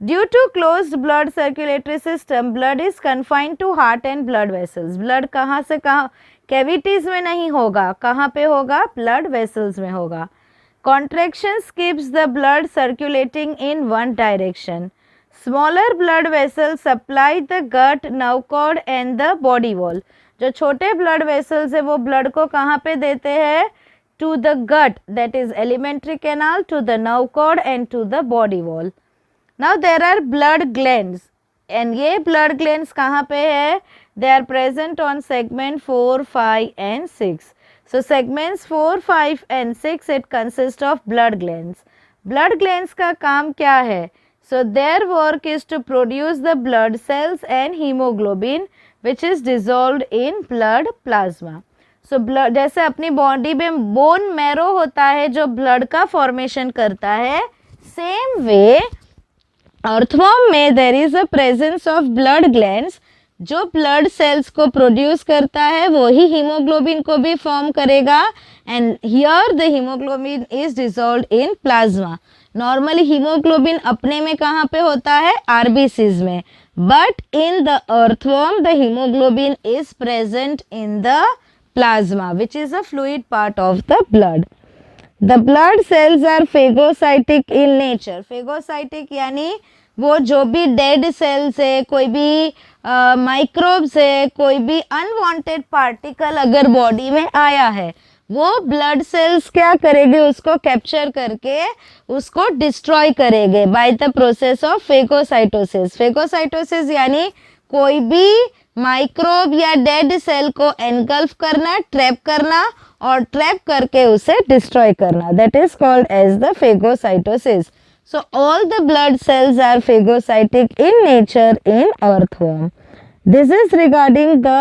Due to closed blood circulatory system blood is confined to heart and blood vessels. Blood कहाँ से कहाँ, cavities में नहीं होगा, कहाँ पे होगा, blood vessels में होगा. Contractions keeps the blood circulating in one direction. Smaller blood vessels supply the gut, nerve cord and the body wall. जो छोटे blood vessels है वो blood को कहाँ पे देते हैं, to the gut, that is alimentary canal, to the nerve cord and to the body wall. Now there are blood glands and ये blood glands कहाँ पे है, they are present on segment 4, 5 and 6. So segments 4, 5 and 6 it consists of blood glands. Blood glands का काम क्या है? So their work is to produce the blood cells and hemoglobin which is dissolved in blood plasma. So blood, जैसे अपनी body में bone marrow होता है जो ब्लड का फॉर्मेशन करता है, सेम वे अर्थवर्म में there is a presence of blood glands. जो ब्लड सेल्स को प्रोड्यूस करता है वो ही हीमोग्लोबिन को भी फॉर्म करेगा and here the haemoglobin is dissolved in plasma. Normally haemoglobin अपने में कहाँ पे होता है, आरबीसीज में, but in the earthworm the haemoglobin is present in the plasma which is a fluid part of the blood. The blood cells are phagocytic in nature. Phagocytic यानी वो जो भी डेड सेल्स है, कोई भी माइक्रोब्स है, कोई भी अनवांटेड पार्टिकल अगर बॉडी में आया है, वो ब्लड सेल्स क्या करेंगे, उसको कैप्चर करके उसको डिस्ट्रॉय करेंगे by the process of phagocytosis. Phagocytosis यानी कोई भी माइक्रोब या डेड सेल को एनगल्फ करना, ट्रैप करना और ट्रैप करके उसे डिस्ट्रॉय करना, that is called as the phagocytosis. So all the blood cells are phagocytic in nature in earthworm. This is regarding the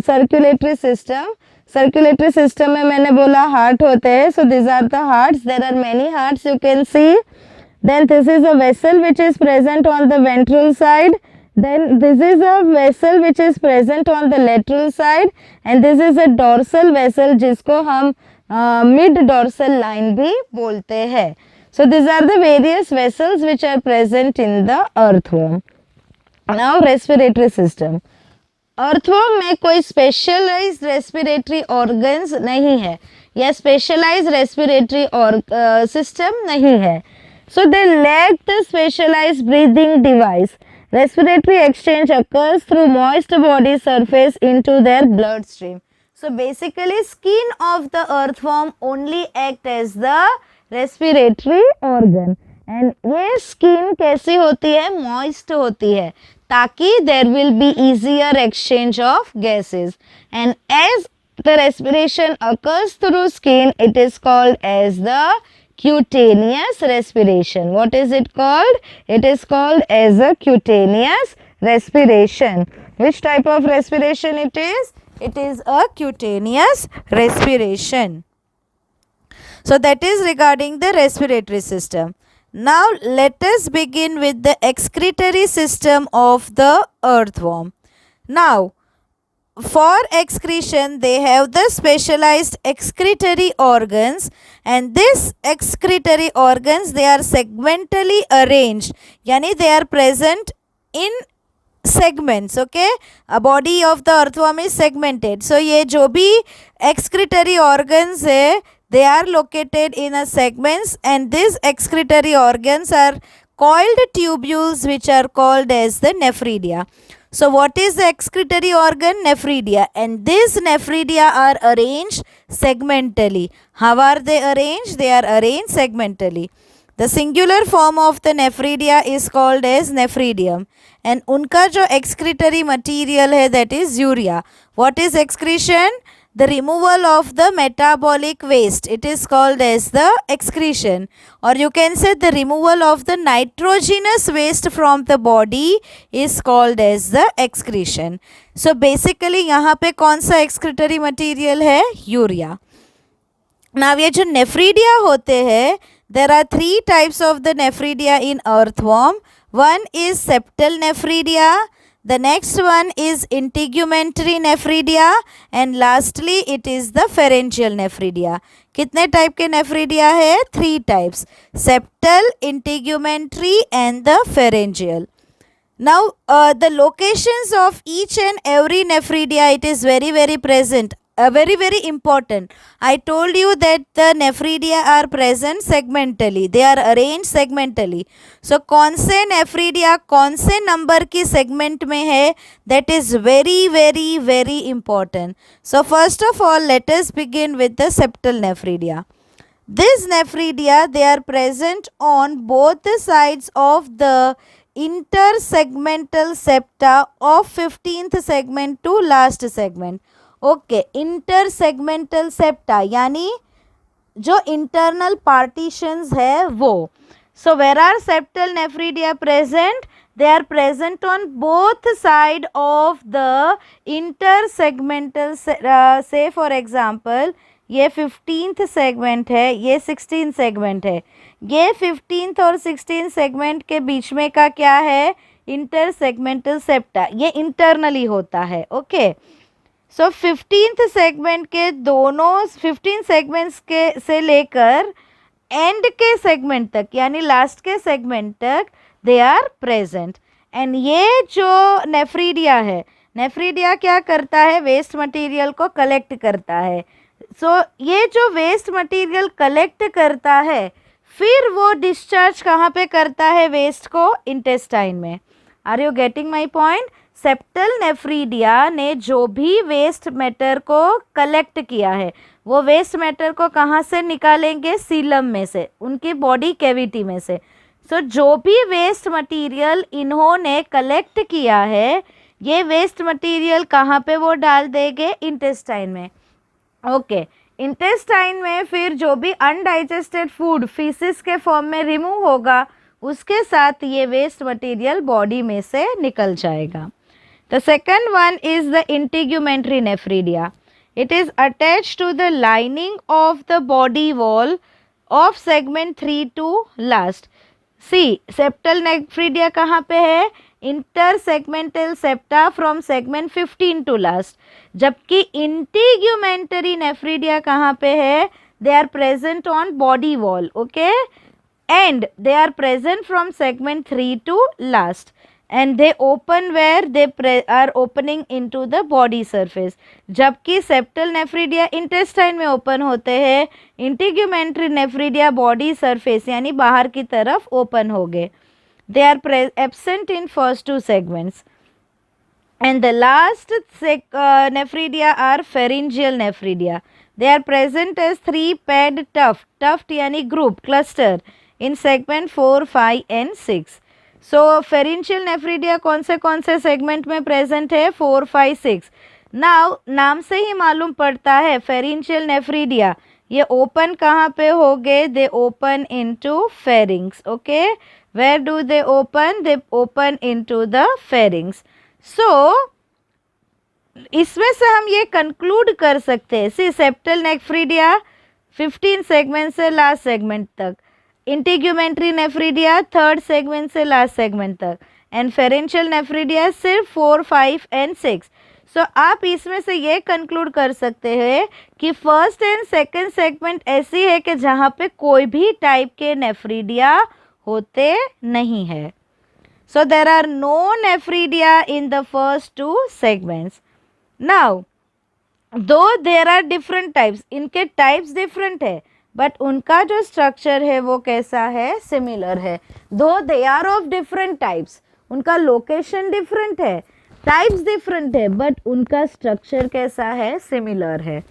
circulatory system. Circulatory system में मैंने बोला heart होते हैं. So these are the hearts. There are many hearts you can see. Then this is a vessel which is present on the ventral side. Then this is a vessel which is present on the lateral side. And this is a dorsal vessel जिसको हम mid dorsal line भी बोलते हैं. So these are the various vessels which are present in the earthworm. Now respiratory system. Earthworm में कोई specialized respiratory organs नहीं है या specialized respiratory system नहीं है. So they lack the specialized breathing device. Respiratory exchange occurs through moist body surface into their bloodstream. So basically skin of the earthworm only act as the respiratory organ and ये skin कैसी होती है, moist होती है ताकि there will be easier exchange of gases and as the respiration occurs through skin it is called as the cutaneous respiration. What is it called? It is called as a cutaneous respiration. Which type of respiration it is? It is a cutaneous respiration. So that is regarding the respiratory system. Now let us begin with the excretory system of the earthworm. Now for excretion they have the specialized excretory organs, and these excretory organs they are segmentally arranged, yani they are present in segments. Okay, a body of the earthworm is segmented. So ye jo bhi excretory organs hai, they are located in a segments, and these excretory organs are coiled tubules which are called as the nephridia. So what is the excretory organ? Nephridia. And these nephridia are arranged segmentally. How are they arranged? They are arranged segmentally. The singular form of the nephridia is called as nephridium. And unka jo excretory material hai, that is urea. What is excretion? The removal of the metabolic waste. It is called as the excretion. Or you can say the removal of the nitrogenous waste from the body is called as the excretion. So basically यहाँ पे कौन सा excretory material है? Urea. Now ये जो nephridia होते हैं, there are three types of the nephridia in earthworm. One is septal nephridia, The next one is integumentary nephridia and lastly it is the pharyngeal nephridia. कितने type के nephridia है? 3 types, septal, integumentary and the pharyngeal. Now the locations of each and every nephridia, it is very present, very important. I told you that the nephridia are present segmentally, they are arranged segmentally. So कौन से nephridia कौन से number की segment में है, that is very important. So first of all let us begin with the septal nephridia. These nephridia, they are present on both the sides of the intersegmental septa of 15th segment to last segment. Okay, intersegmental septa यानी जो internal partitions है वो. So where are septal nephridia present? They are present on both side of the intersegmental. Say for example ये 15th segment है, ये 16th segment है. ये 15th और 16th सेगमेंट के बीच में का क्या है? Intersegmental septa. ये इंटरनली होता है. ओके, सो 15th सेगमेंट के दोनों 15 सेगमेंट्स के से लेकर एंड के सेगमेंट तक यानी लास्ट के सेगमेंट तक दे आर प्रेजेंट. एंड ये जो नेफ्रिडिया है, नेफ्रिडिया क्या करता है? वेस्ट मटेरियल को कलेक्ट करता है. सो ये जो वेस्ट मटेरियल कलेक्ट करता है फिर वो डिस्चार्ज कहाँ पे करता है वेस्ट को? इंटेस्टाइन में. Are you getting my point? Septal nephridia ने जो भी वेस्ट मैटर को कलेक्ट किया है वो वेस्ट मैटर को कहाँ से निकालेंगे? सीलम में से, उनकी बॉडी कैविटी में से. सो जो भी वेस्ट मटेरियल इन्होंने कलेक्ट किया है ये वेस्ट मटेरियल कहाँ पे वो डाल देंगे? इंटेस्टाइन में. ओके, इंटेस्टाइन में फिर जो भी अनडाइजेस्टेड फूड फीसिस के फॉर्म में रिमूव होगा उसके साथ ये वेस्ट मटेरियल बॉडी में से निकल जाएगा. The second one is the integumentary nephridia. It is attached to the lining of the body wall of segment 3 to last. See, septal nephridia कहाँ पे है? Intersegmental septa from segment 15 to last. जबकि integumentary nephridia कहाँ पे है? They are present on body wall, okay? And they are present from segment 3 to last. And they open where they are opening into the body surface. जबकि septal nephridia intestine में open होते हैं, integumentary nephridia body surface यानी बाहर की तरफ open हो गए. They are absent in first 2 segments. And the last nephridia are pharyngeal nephridia. They are present as 3 paired tuft यानी group cluster in segment 4, 5 and 6. So फेरेंशियल nephridia कौन से segment में प्रेजेंट है? 4, 5, 6. नाउ नाम से ही मालूम पड़ता है फेरेंशियल नेफ्रिडिया ये ओपन कहाँ पे हो गए? They open into pharynx. Okay, where do they open? They open into the pharynx. सो इसमें से हम ये कंक्लूड कर सकते हैं, सी सेप्टल नेफ्रिडिया 15 सेगमेंट से लास्ट सेगमेंट तक, इंटीग्यूमेंट्री नेफ्रिडिया 3rd सेगमेंट से लास्ट सेगमेंट तक, एंड फेरेंशियल नेफ्रिडिया सिर्फ 4, 5 एंड 6. सो आप इसमें से ये कंक्लूड कर सकते हैं कि फर्स्ट एंड सेकंड सेगमेंट ऐसी है कि जहाँ पे कोई भी टाइप के नेफ्रिडिया होते नहीं है. So there are no nephridia in the first 2 segments. Now though there are different types, इनके टाइप्स डिफरेंट है बट उनका जो स्ट्रक्चर है वो कैसा है? सिमिलर है. Though they are of different types, उनका लोकेशन डिफरेंट है, टाइप्स डिफरेंट है बट उनका स्ट्रक्चर कैसा है? सिमिलर है.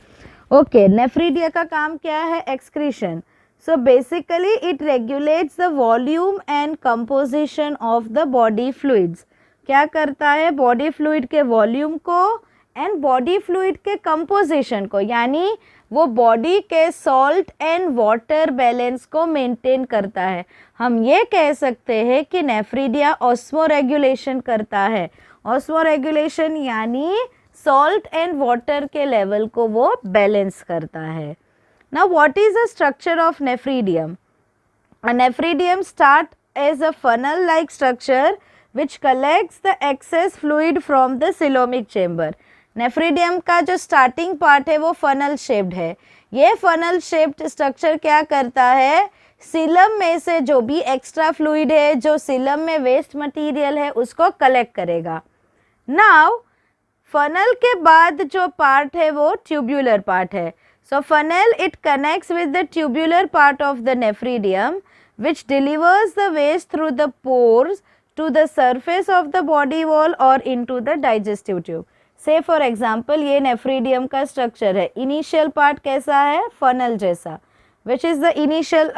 ओके, नेफ्रिडिया का काम क्या है? Excretion. So basically it regulates the volume and composition of the body fluids. क्या करता है? बॉडी फ्लूइड के वॉल्यूम को एंड बॉडी फ्लूइड के कंपोजिशन को, यानी वो बॉडी के सॉल्ट एंड वाटर बैलेंस को मेंटेन करता है. हम ये कह सकते हैं कि नेफ्रिडिया ऑस्मो रेगुलेशन करता है. ऑस्मो रेगुलेशन यानी सॉल्ट एंड वाटर के लेवल को वो बैलेंस करता है. Now what is the structure of nephridium? A nephridium start as a funnel like structure which collects the excess fluid from the coelomic chamber. Nephridium का जो starting part है वो funnel shaped है. ये फनल शेप्ड स्ट्रक्चर क्या करता है, सीलम में से जो भी एक्स्ट्रा फ्लूइड है, जो सीलम में वेस्ट मटेरियल है, उसको कलेक्ट करेगा. नाउ फनल के बाद जो पार्ट है वो ट्यूब्यूलर पार्ट है. So funnel it connects with the tubular part of the nephridium which delivers the waste through the pores to the surface of the body wall or into the digestive tube. Say for example ये nephridium का structure है. Initial part कैसा है, funnel जैसा. Which is the initial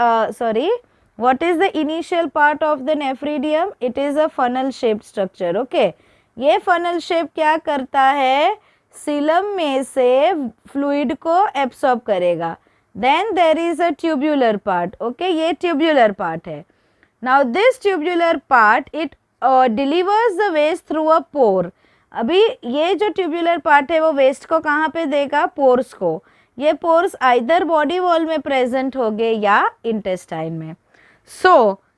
what is the initial part of the nephridium? It is a funnel shaped structure. Okay, ये funnel shape क्या करता है, सीलम में से फ्लूइड को एब्सॉर्ब करेगा. Then there is a tubular part. Okay, ये tubular part है. Now this tubular part it delivers the waste through a pore. अभी ये जो tubular part है वो waste को कहाँ पे देगा, pores को. ये pores either body wall में present होंगे या intestine में. So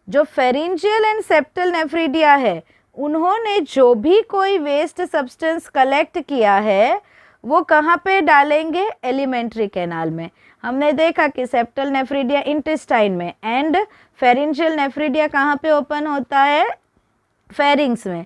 जो pharyngeal and septal nephridia है, उन्होंने जो भी कोई waste substance collect किया है वो कहाँ पे डालेंगे, एलिमेंट्री कैनाल में. हमने देखा कि सेप्टल नेफ्रीडिया इंटेस्टाइन में एंड फेरिंजियल नेफ्रीडिया कहाँ पे ओपन होता है, फेरिंग्स में.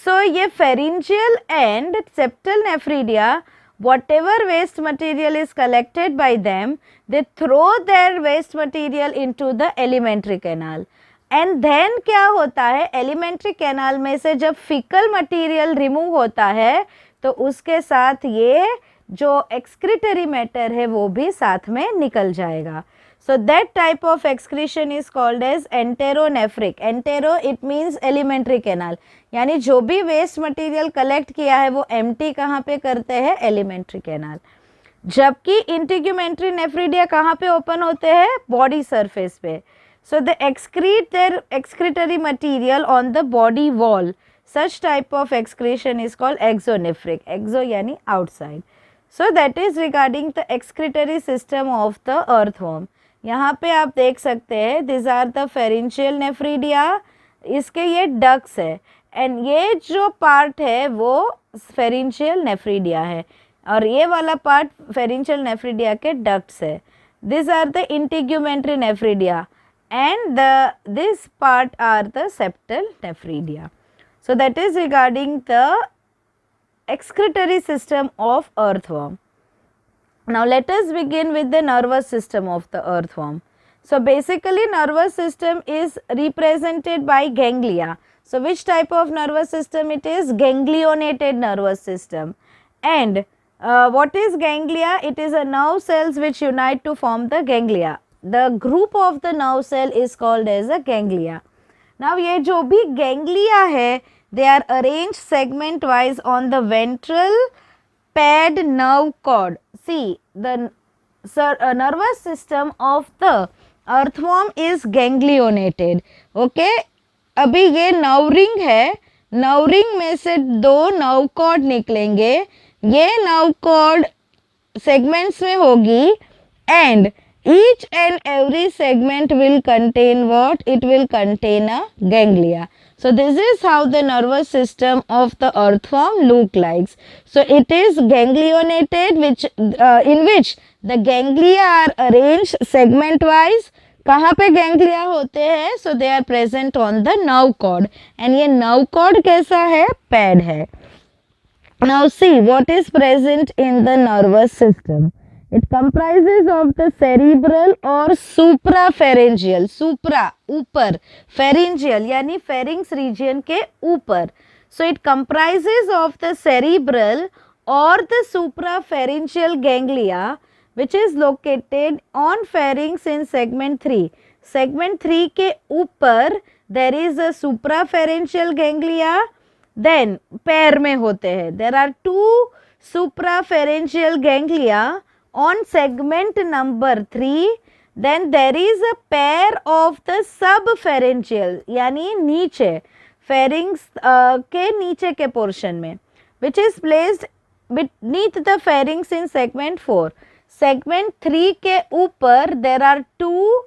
सो ये pharyngeal and septal nephridia whatever waste material is collected by them, they throw their waste material into the alimentary canal. And then क्या होता है, elementary canal में से जब fecal material remove होता है तो उसके साथ ये जो excretory matter है वो भी साथ में निकल जाएगा. So that type of excretion is called as enteronephric. Entero it means elementary canal. यानी जो भी वेस्ट मटेरियल कलेक्ट किया है वो एम्प्टी कहाँ पे करते हैं, एलिमेंट्री कैनाल. जबकि इंटीग्यूमेंट्री नेफ्रीडिया कहाँ पे ओपन होते हैं, बॉडी सरफेस पे. So the excrete their excretory material on the body wall. Such type of excretion is called exonephric. Exo यानी outside. So that is regarding the excretory system of the earthworm. यहाँ पे आप देख सकते हैं this are the pharyngeal nephridia. इसके ये ducts है एंड ये जो पार्ट है वो फेरेंशियल नेफ्रीडिया है और ये वाला पार्ट फेरेंशियल नेफ्रीडिया के डक्ट्स है. This are the integumentary nephridia and this part are the septal nephridia. So that is regarding the excretory system of earthworm. Now let us begin with the nervous system of the earthworm. So basically nervous system is represented by ganglia. So which type of nervous system it is? Ganglionated nervous system. And what is ganglia? It is a nerve cells which unite to form the ganglia. The group of the nerve cell is called as a ganglia. Now ये जो भी ganglia है they are arranged segment wise on the ventral paired nerve cord. See the nervous system of the earthworm is ganglionated. Okay, अभी ये nerve ring है, nerve ring में से दो नर्व कॉर्ड निकलेंगे. ये नर्व कॉर्ड सेगमेंट्स में होगी and each and every segment will contain what? It will contain a ganglia. So this is how the nervous system of the earthworm look like. So it is ganglionated which in which the ganglia are arranged segment wise. कहाँ पे ganglia होते हैं? So they are present on the nerve cord and ये nerve cord कैसा है? Paired है. Now see what is present in the nervous system. It comprises of the cerebral or suprapharyngeal. Supra ऊपर, pharyngeal यानी pharynx region के ऊपर. So it comprises of the cerebral or the suprapharyngeal ganglia which is located on pharynx in segment 3. Segment 3 के ऊपर there is a suprapharyngeal ganglia. Then pair में होते हैं. There are two suprapharyngeal ganglia on segment number 3. Then there is a pair of the subpharyngeal यानी नीचे pharynx के नीचे के portion में which is placed beneath the pharynx in segment 4. Segment 3 के ऊपर there are two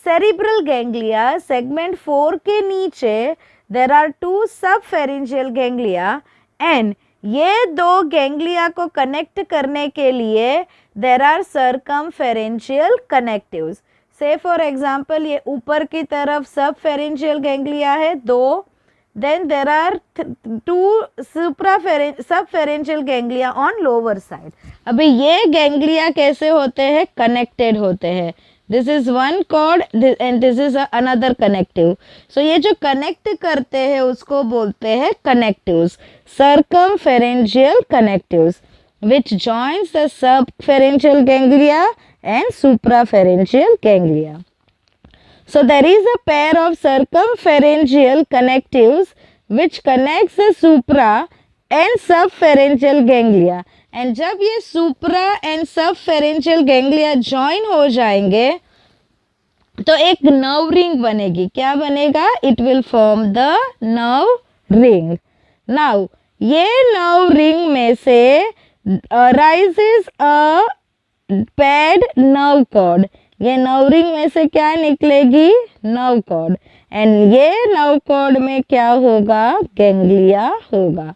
cerebral ganglia. Segment 4 के नीचे देर are 2 subpharyngeal ganglia and ये 2 गैंग्लिया को कनेक्ट करने के लिए देर आर सर्कमफेरेंजियल कनेक्टिव्स. से फॉर एग्जाम्पल ये ऊपर की तरफ सब फेरेंजियल गैंग्लिया है 2, then there are 2 subpharyngeal ganglia on lower side. अभी ये गैंग्लिया कैसे होते हैं? कनेक्टेड होते हैं. This is one cord and this is another connective. सो ये जो कनेक्ट करते हैं उसको बोलते हैं connectives, circumpharyngeal connectives, which joins the subpharyngeal ganglia and suprapharyngeal ganglia. So there is a pair of circumpharyngeal connectives which connects the supra and subpharyngeal ganglia. And जब ये supra and subpharyngeal ganglia join हो जाएंगे तो एक nerve ring बनेगी. क्या बनेगा? It will form the nerve ring. Now ये नर्व रिंग में से rises a paired nerve cord. ये नर्व रिंग में से क्या निकलेगी? Nerve cord. एंड ये नर्व कॉर्ड में क्या होगा? गैंग्लिया होगा.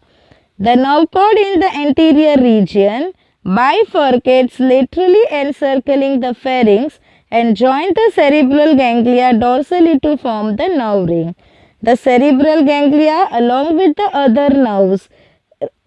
The nerve cord in the anterior region bifurcates laterally encircling the pharynx and join the cerebral ganglia dorsally to form the nerve ring. The cerebral ganglia along with the other nerves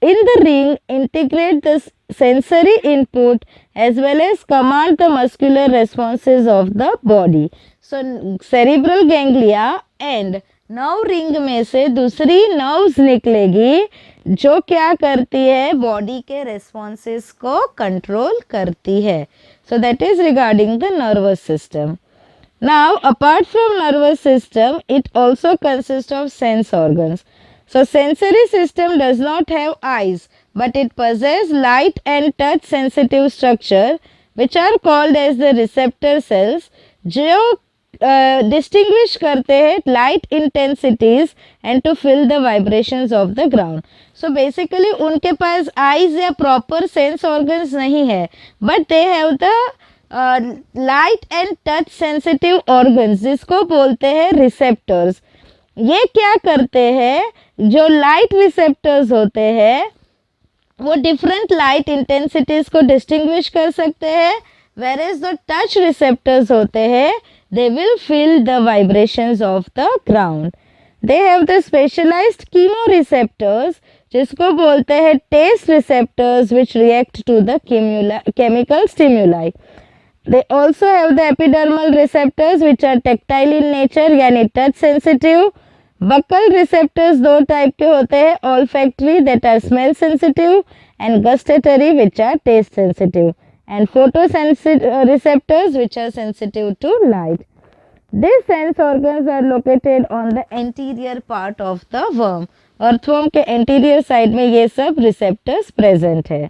in the ring integrate the sensory input as well as command the muscular responses of the body. So cerebral ganglia and nerve ring में से दूसरी nerves निकलेगी जो क्या करती है? Body के responses को कंट्रोल करती है. सो that is regarding the nervous system. Now apart from nervous system it also consist of sense organs. So sensory system does not have eyes, but it possesses light and touch sensitive structure which are called as the receptor cells, जो distinguish करते हैं light intensities and to feel the vibrations of the ground. So basically उनके पास eyes या proper sense organs नहीं है, but they have the light and touch sensitive organs जिसको बोलते हैं receptors. ये क्या करते हैं? जो लाइट रिसेप्टर्स होते हैं वो डिफरेंट लाइट इंटेंसिटीज को डिस्टिंग्विश कर सकते हैं, वेर एज जो टच रिसेप्टर्स होते हैं they will feel the vibrations of the ground. They have the specialised chemo receptors जिसको बोलते हैं test receptors which react to the chemical stimuli. They also have the epidermal receptors which are tactile in nature यानी touch sensitive. Buccal receptors दो type के होते हैं, olfactory that are smell sensitive and gustatory which are taste sensitive, and photosensitive receptors which are sensitive to light. These sense organs are located on the anterior part of the worm. Earthworm के anterior side में ये सब receptors present है.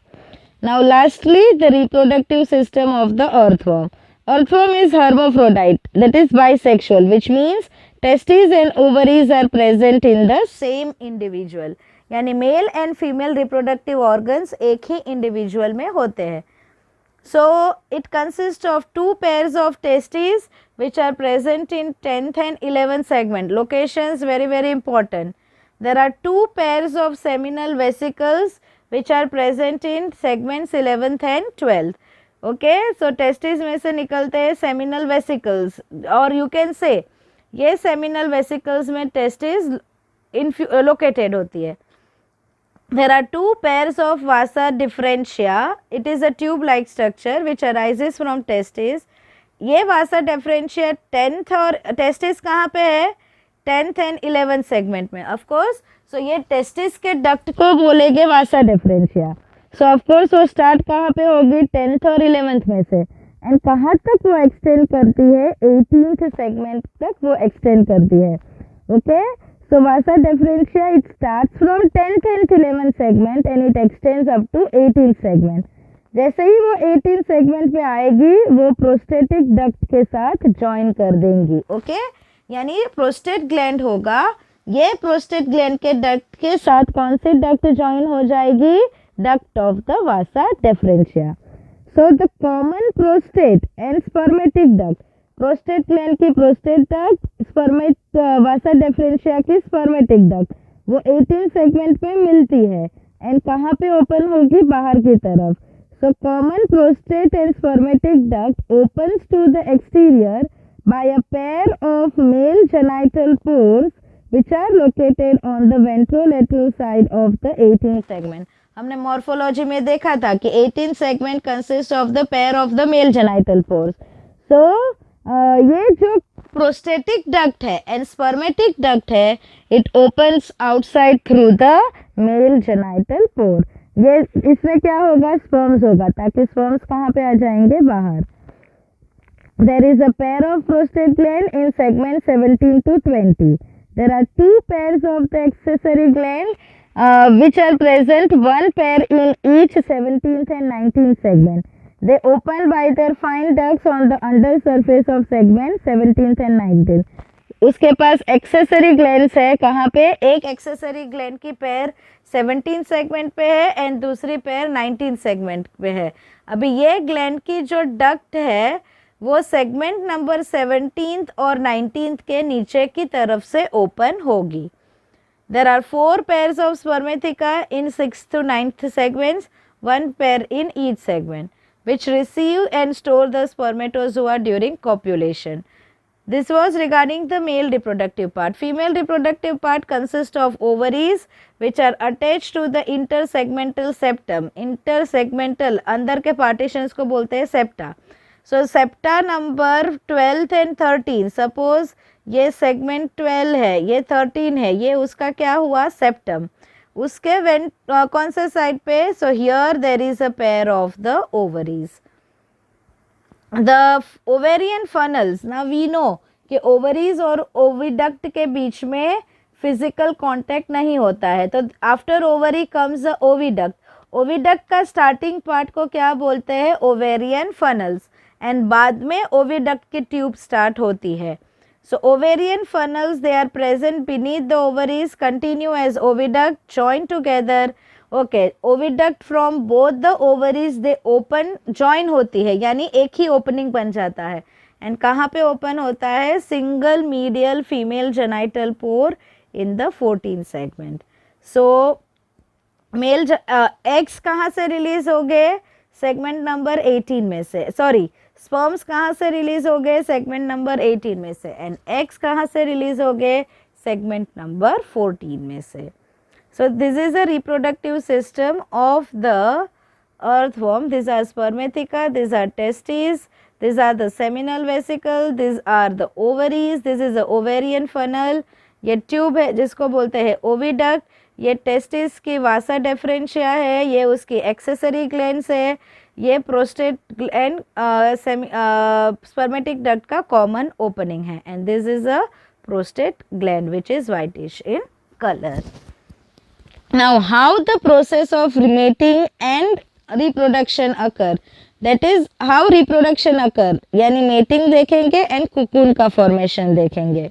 Now lastly the reproductive system of the earthworm. Earthworm is hermaphrodite, that is bisexual, which means testes and ovaries are present in the same individual. यानी male and female reproductive organs एक ही individual में होते हैं. So it consists of 2 pairs of testes which are present in 10th and 11th segment. Locations very important. There are 2 pairs of seminal vesicles which are present in segments 11th and 12th. Okay, so testes में से निकलते हैं seminal vesicles, और you can say ये seminal vesicles में testes located होती है. There are 2 pairs of vasa differentia. It is a tube-like structure which arises from testes. ये vasa differentia 10th और testes कहाँ पे है? 10th and 11th segment में. Of course, so ये testis के duct को बोलेंगे vasa differentia. So of course वो start कहाँ पे होगी? 10th और 11th में से. And कहाँ तक वो extend करती है? 18th segment तक वो extend करती है. Okay? So vasa differentia it starts from 10th and 11th segment and it extends up to 18th segment. जैसे ही वो 18th segment पे आएगी वो प्रोस्टेटिक डक्ट के साथ ज्वाइन कर देंगी. ओके, यानी ये प्रोस्टेट ग्लैंड होगा. ये प्रोस्टेट ग्लैंड के डक्ट के साथ कौन सी डक्ट ज्वाइन हो जाएगी? Duct of the Vasa differentia. So the common prostate and spermatic duct. Prostate gland की प्रोस्टेट डक्ट, वासा डिफरेंशिया की स्पर्मेटिक डक्ट, वो 18 सेगमेंट में मिलती है एंड कहाँ पे ओपन होगी, बाहर की तरफ. So common prostate and spermatic duct opens to the exterior by a pair of male genital pores which are located on the ventrolateral side of the 18 segment. हमने मॉर्फोलॉजी में देखा था कि 18 segment consist of the pair of the male genital pores. So ये जो prostatic duct है and spermatic duct है, it opens outside through the mail genital पोर. ये इसमें क्या होगा, स्पर्म्स होगा, ताकि स्पर्म्स कहाँ पे आ जाएंगे, बाहर. There is a pair of prostate gland in segment 17 to 20. There are 2 pairs of the accessory gland which are present, 1 pair in each 17th and 19th segment. They open by their fine ducts on the under surface of segment 17th and 19th. उसके पास accessory glands है, कहाँ पे, एक accessory gland की pair 17 segment पे है and दूसरी pair 19 segment पे है. अभी ये ग्लैंड की जो डक्ट है वो सेगमेंट नंबर 17th और 19th के नीचे की तरफ से ओपन होगी. There are 4 pairs of spermatheca in 6th to 9th segments, 1 pair in each segment, which receive and store the spermatozoa during copulation. This was regarding the male reproductive part. Female reproductive part consists of ovaries which are attached to the intersegmental septum. Intersegmental अंदर के partitions को बोलते हैं septa. So septa number 12th and 13. Suppose ये segment 12 है, ये 13 है, ये उसका क्या हुआ, septum. उसके कौन से साइड पे, so here there is a pair of the ovaries. The ovarian funnels, now we know कि ovaries और oviduct के बीच में physical contact नहीं होता है, तो after ovary comes the oviduct. oviduct का starting part को क्या बोलते हैं, ovarian funnels, and बाद में oviduct की tube start होती है. So ovarian funnels, they are present beneath the ovaries, continue as oviduct, join together. Okay, oviduct from both the ovaries they open, join होती है, यानी एक ही opening बन जाता है. And कहाँ पे open होता है, single medial female genital pore in the 14th segment. So male eggs कहाँ से release हो गए, segment number 18 में से, sorry, sperms कहाँ से release हो गए, segment number 18 में से, and eggs कहाँ से release हो गए, segment number 14 में से. So this is a reproductive system of the earthworm. These are spermatheca, these are testes, these are the seminal vesicle, these are the ovaries, this is the ovarian funnel, ये tube है जिसको बोलते हैं oviduct, ये testis की वासा differentia है, ये उसकी एक्सेसरी ग्लैंड्स है, ये प्रोस्टेट ग्लैंड स्पर्मेटिक डक्ट का कॉमन ओपनिंग है, and this is a prostate gland which is whitish in colour. Now how the process of mating and reproduction occur, that is how reproduction occur, यानी mating देखेंगे and cocoon का formation देखेंगे.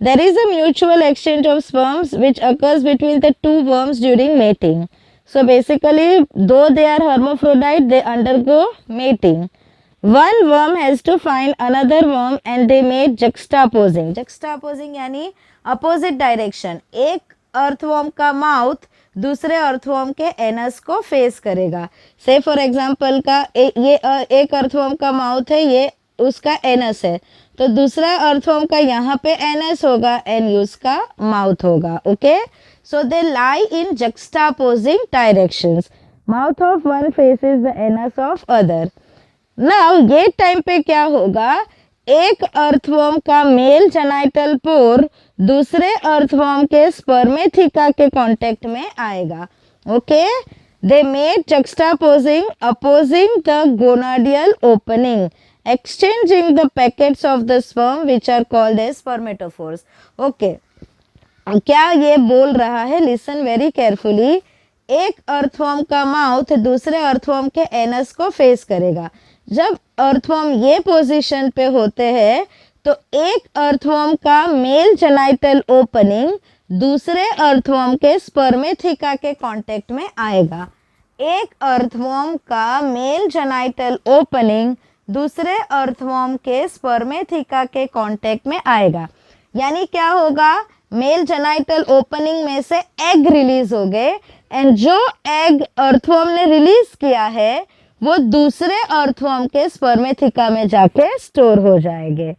There is a mutual exchange of sperms which occurs between the two worms during mating. So basically, though they are hermaphrodite, they undergo mating. One worm has to find another worm and they mate juxtaposing. Juxtaposing यानी opposite direction. एक earthworm का mouth दूसरे earthworm के anus को face करेगा. से for example का ये एक अर्थवॉर्म का माउथ है, ये उसका एनस है, तो दूसरा अर्थवॉर्म का यहाँ पे एनस होगा एंड उसका माउथ होगा. Okay, so they lie in juxtaposing directions. Mouth of one faces the anus of other. Now ये टाइम पे क्या होगा, एक अर्थवॉर्म का मेल जेनाइटल पोर दूसरे अर्थवॉर्म के स्पर्मेथिका के कांटेक्ट में आएगा. Okay, they mate juxtaposing opposing the gonadial opening, exchanging the packets of the sperm which are called as spermatophores. Okay, क्या ये बोल रहा है, लिसन वेरी केयरफुली. एक अर्थवॉर्म का माउथ दूसरे अर्थवॉर्म के एनस को फेस करेगा. जब अर्थवॉर्म ये पोजीशन पे होते हैं तो एक अर्थवॉर्म का मेल जेनाइटल ओपनिंग दूसरे अर्थवॉर्म के स्पर्मेथिका के कांटेक्ट में आएगा. एक अर्थवॉर्म का मेल जेनाइटल ओपनिंग दूसरे अर्थवॉर्म के स्पर्मेथिका के कांटेक्ट में आएगा। यानी क्या होगा, मेल जेनाइटल ओपनिंग में से एग रिलीज हो गए एंड जो एग अर्थवॉर्म ने रिलीज किया है वो दूसरे अर्थवॉर्म के स्पर्मेथिका में जाके स्टोर हो जाएंगे।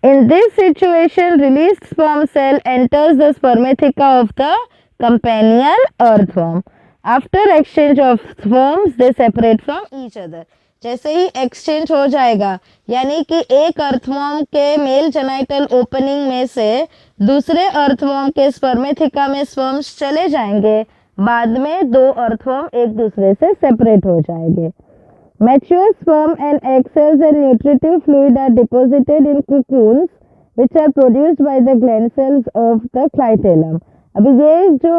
In this situation, released sperm cell enters the spermatheca of the companion earthworm. After exchange of sperms, they separate from each other. जैसे ही एक्सचेंज हो जाएगा, यानी कि एक अर्थवॉर्म के मेल जेनाइटल ओपनिंग में से दूसरे अर्थवॉर्म के स्पर्मेथिका में स्पर्म्स चले जाएंगे, बाद में दो अर्थवॉर्म एक दूसरे से सेपरेट हो जाएंगे। Mature sperm and egg cells and nutritive fluid are deposited in cocoons which are produced by the gland cells of the clitellum. अभी ये जो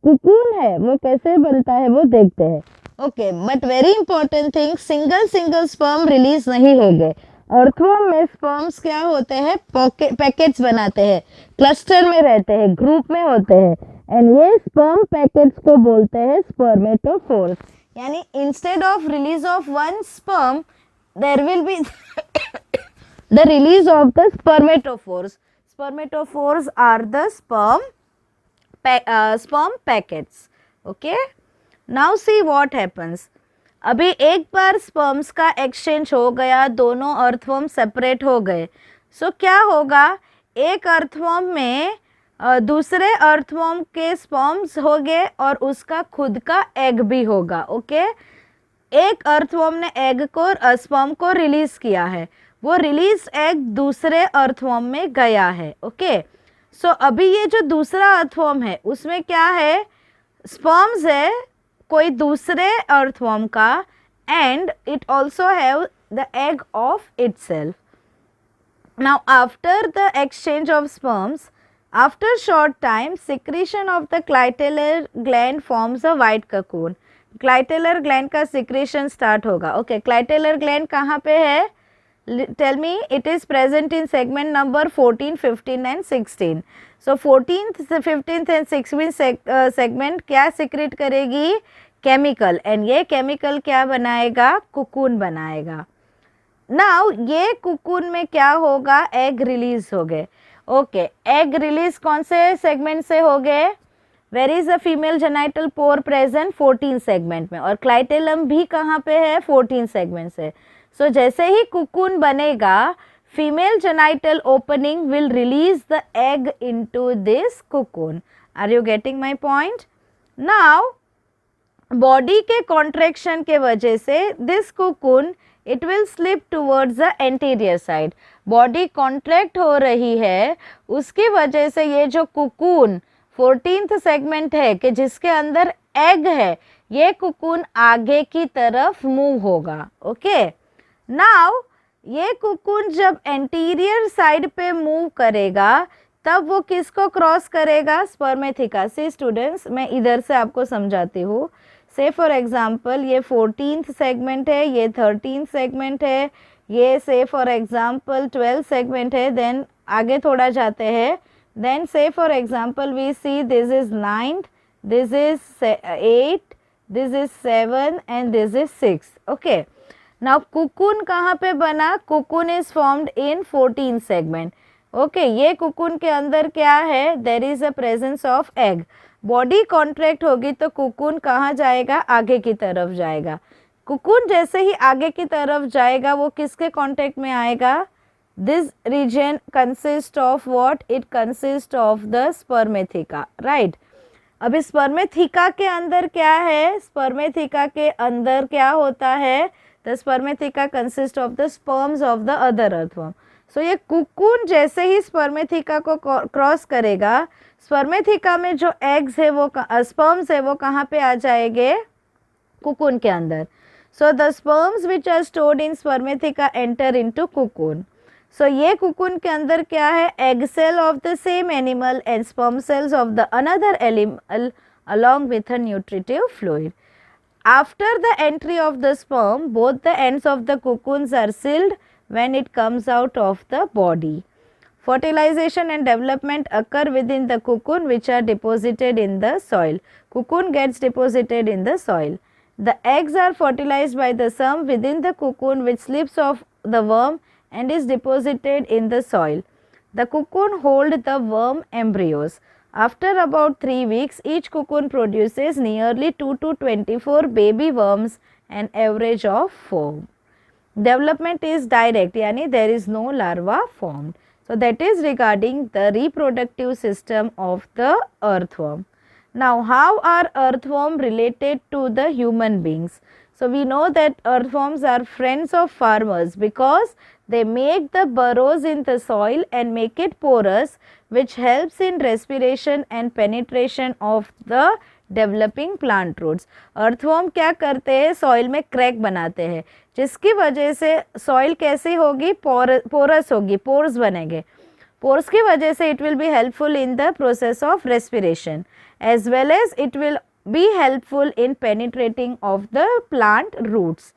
cocoon है वो कैसे बनता है वो देखते हैं। Okay, but very important thing, single sperm release नहीं होंगे। अर्थवॉर्म में स्पर्म्स क्या होते हैं, पैकेट्स बनाते हैं, क्लस्टर में रहते हैं, ग्रुप में होते हैं एंड ये स्पर्म पैकेट्स को बोलते हैं स्पर्मेटोफोर्स। यानी instead of release of one sperm there will be the release of the spermatophores. Spermatophores are the sperm packets. Okay, now see what happens. अभी एक बार स्पर्म्स का एक्सचेंज हो गया, दोनों अर्थवॉर्म सेपरेट हो गए, सो क्या होगा, एक अर्थवॉर्म में दूसरे अर्थवॉर्म के स्पर्म्स हो गए और उसका खुद का एग भी होगा। ओके, एक अर्थवॉर्म ने एग को स्पर्म को रिलीज किया है, वो रिलीज एग दूसरे अर्थवॉर्म में गया है। ओके, सो अभी ये जो दूसरा अर्थवॉर्म है उसमें क्या है, स्पर्म्स है कोई दूसरे अर्थवॉर्म का and it also have the egg of itself. Now after the exchange of sperms, after short time secretion of the clitellar gland forms a white cocoon. clitellar gland का secretion start होगा। Okay, clitellar gland कहाँ पे है, tell me, it is present in segment number 14, 15 and 16. so 14th, 15th and 16th segment क्या secrete करेगी, chemical, and ये chemical क्या बनाएगा, कुकून बनाएगा। नाउ ये कुकून में क्या होगा, एग रिलीज हो गए। ओके, एग रिलीज कौन से सेगमेंट से हो गए, where is a female genital pore present 14 segment में, और क्लाइटेलम भी कहाँ पे है, 14 सेगमेंट से। सो जैसे ही कुकून बनेगा, female genital opening will release the egg into this cocoon. Are you getting my point? Now body के कॉन्ट्रैक्शन के वजह से this cocoon it will slip towards the anterior side. Body contract हो रही है, उसकी वजह से ये जो कुकून 14th सेगमेंट है कि जिसके अंदर एग है, ये कुकून आगे की तरफ मूव होगा। ओके, नाउ ये कुकून जब एंटीरियर साइड पे मूव करेगा तब वो किसको क्रॉस करेगा, स्पर्मेथिका। सी स्टूडेंट्स, मैं इधर से आपको समझाती हूँ। से फॉर एग्जांपल ये 14th सेगमेंट है, ये 13th सेगमेंट है, ये say for example 12th segment है, देन आगे थोड़ा जाते हैं, then say for example we see this is 9th, this is 8, this is 7 and this is 6। Okay, now cocoon कहाँ पे बना, cocoon is formed in 14th segment. Okay, ये cocoon के अंदर क्या है, there is a presence of egg. Body contract होगी तो कुकून कहाँ जाएगा, आगे की तरफ जाएगा। कुकून जैसे ही आगे की तरफ जाएगा वो किसके कांटेक्ट में आएगा, this region consist of what, it consist of the spermatheca, right. अभी स्पर्मेथिका के अंदर क्या है, स्पर्मेथिका के अंदर क्या होता है, the spermatheca consist of the sperms of the other earthworm. So ये कुकून जैसे ही स्पर्मेथिका को क्रॉस करेगा, स्पर्मेथिका में जो एग्स है वो स्पर्म्स है वो कहाँ पे आ जाएंगे, कुकून के अंदर। So the sperms which are stored in spermatheca enter into cocoon. So ये कुकून के अंदर क्या है, egg cell of the same animal and sperm cells of the another animal along with a nutritive fluid. After the entry of the sperm, both the ends of the cocoons are sealed when it comes out of the body. Fertilization and development occur within the cocoon which are deposited in the soil. Cocoon gets deposited in the soil. The eggs are fertilized by the sperm within the cocoon, which slips off the worm and is deposited in the soil. The cocoon holds the worm embryos. After about 3 weeks, each cocoon produces nearly 2 to 24 baby worms, an average of 4. Development is direct, yani there is no larva formed. So that is regarding the reproductive system of the earthworm. Now, how are earthworm related to the human beings? So we know that earthworms are friends of farmers because they make the burrows in the soil and make it porous, which helps in respiration and penetration of the developing plant roots. Earthworm क्या करते हैं, soil में crack बनाते हैं, जिसकी वजह से soil कैसी होगी, पोरस होगी, पोर्स बनेंगे. पोर्स की वजह से it will be helpful in the process of respiration as well as it will be helpful in penetrating of the plant roots.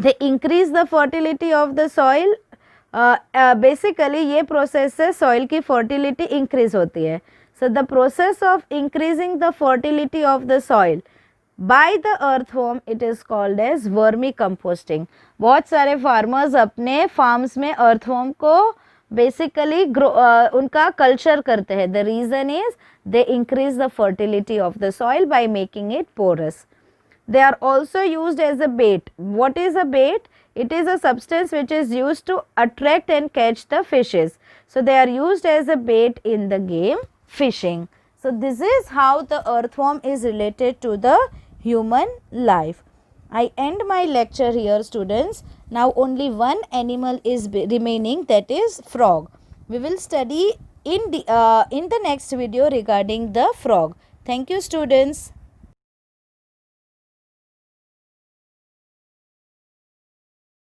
They increase the fertility of the soil. Basically ये process से soil की fertility increase होती है. So the process of increasing the fertility of the soil by the earthworm, it is called as vermicomposting. बहुत सारे farmers अपने farms में earthworm को basically उनका culture करते हैं. The reason is they increase the fertility of the soil by making it porous. They are also used as a bait. What is a bait? It is a substance which is used to attract and catch the fishes. So they are used as a bait in the game fishing. So this is how the earthworm is related to the human life. I end my lecture here, students. Now only one animal is remaining, that is frog. We will study in the next video regarding the frog. Thank you, students.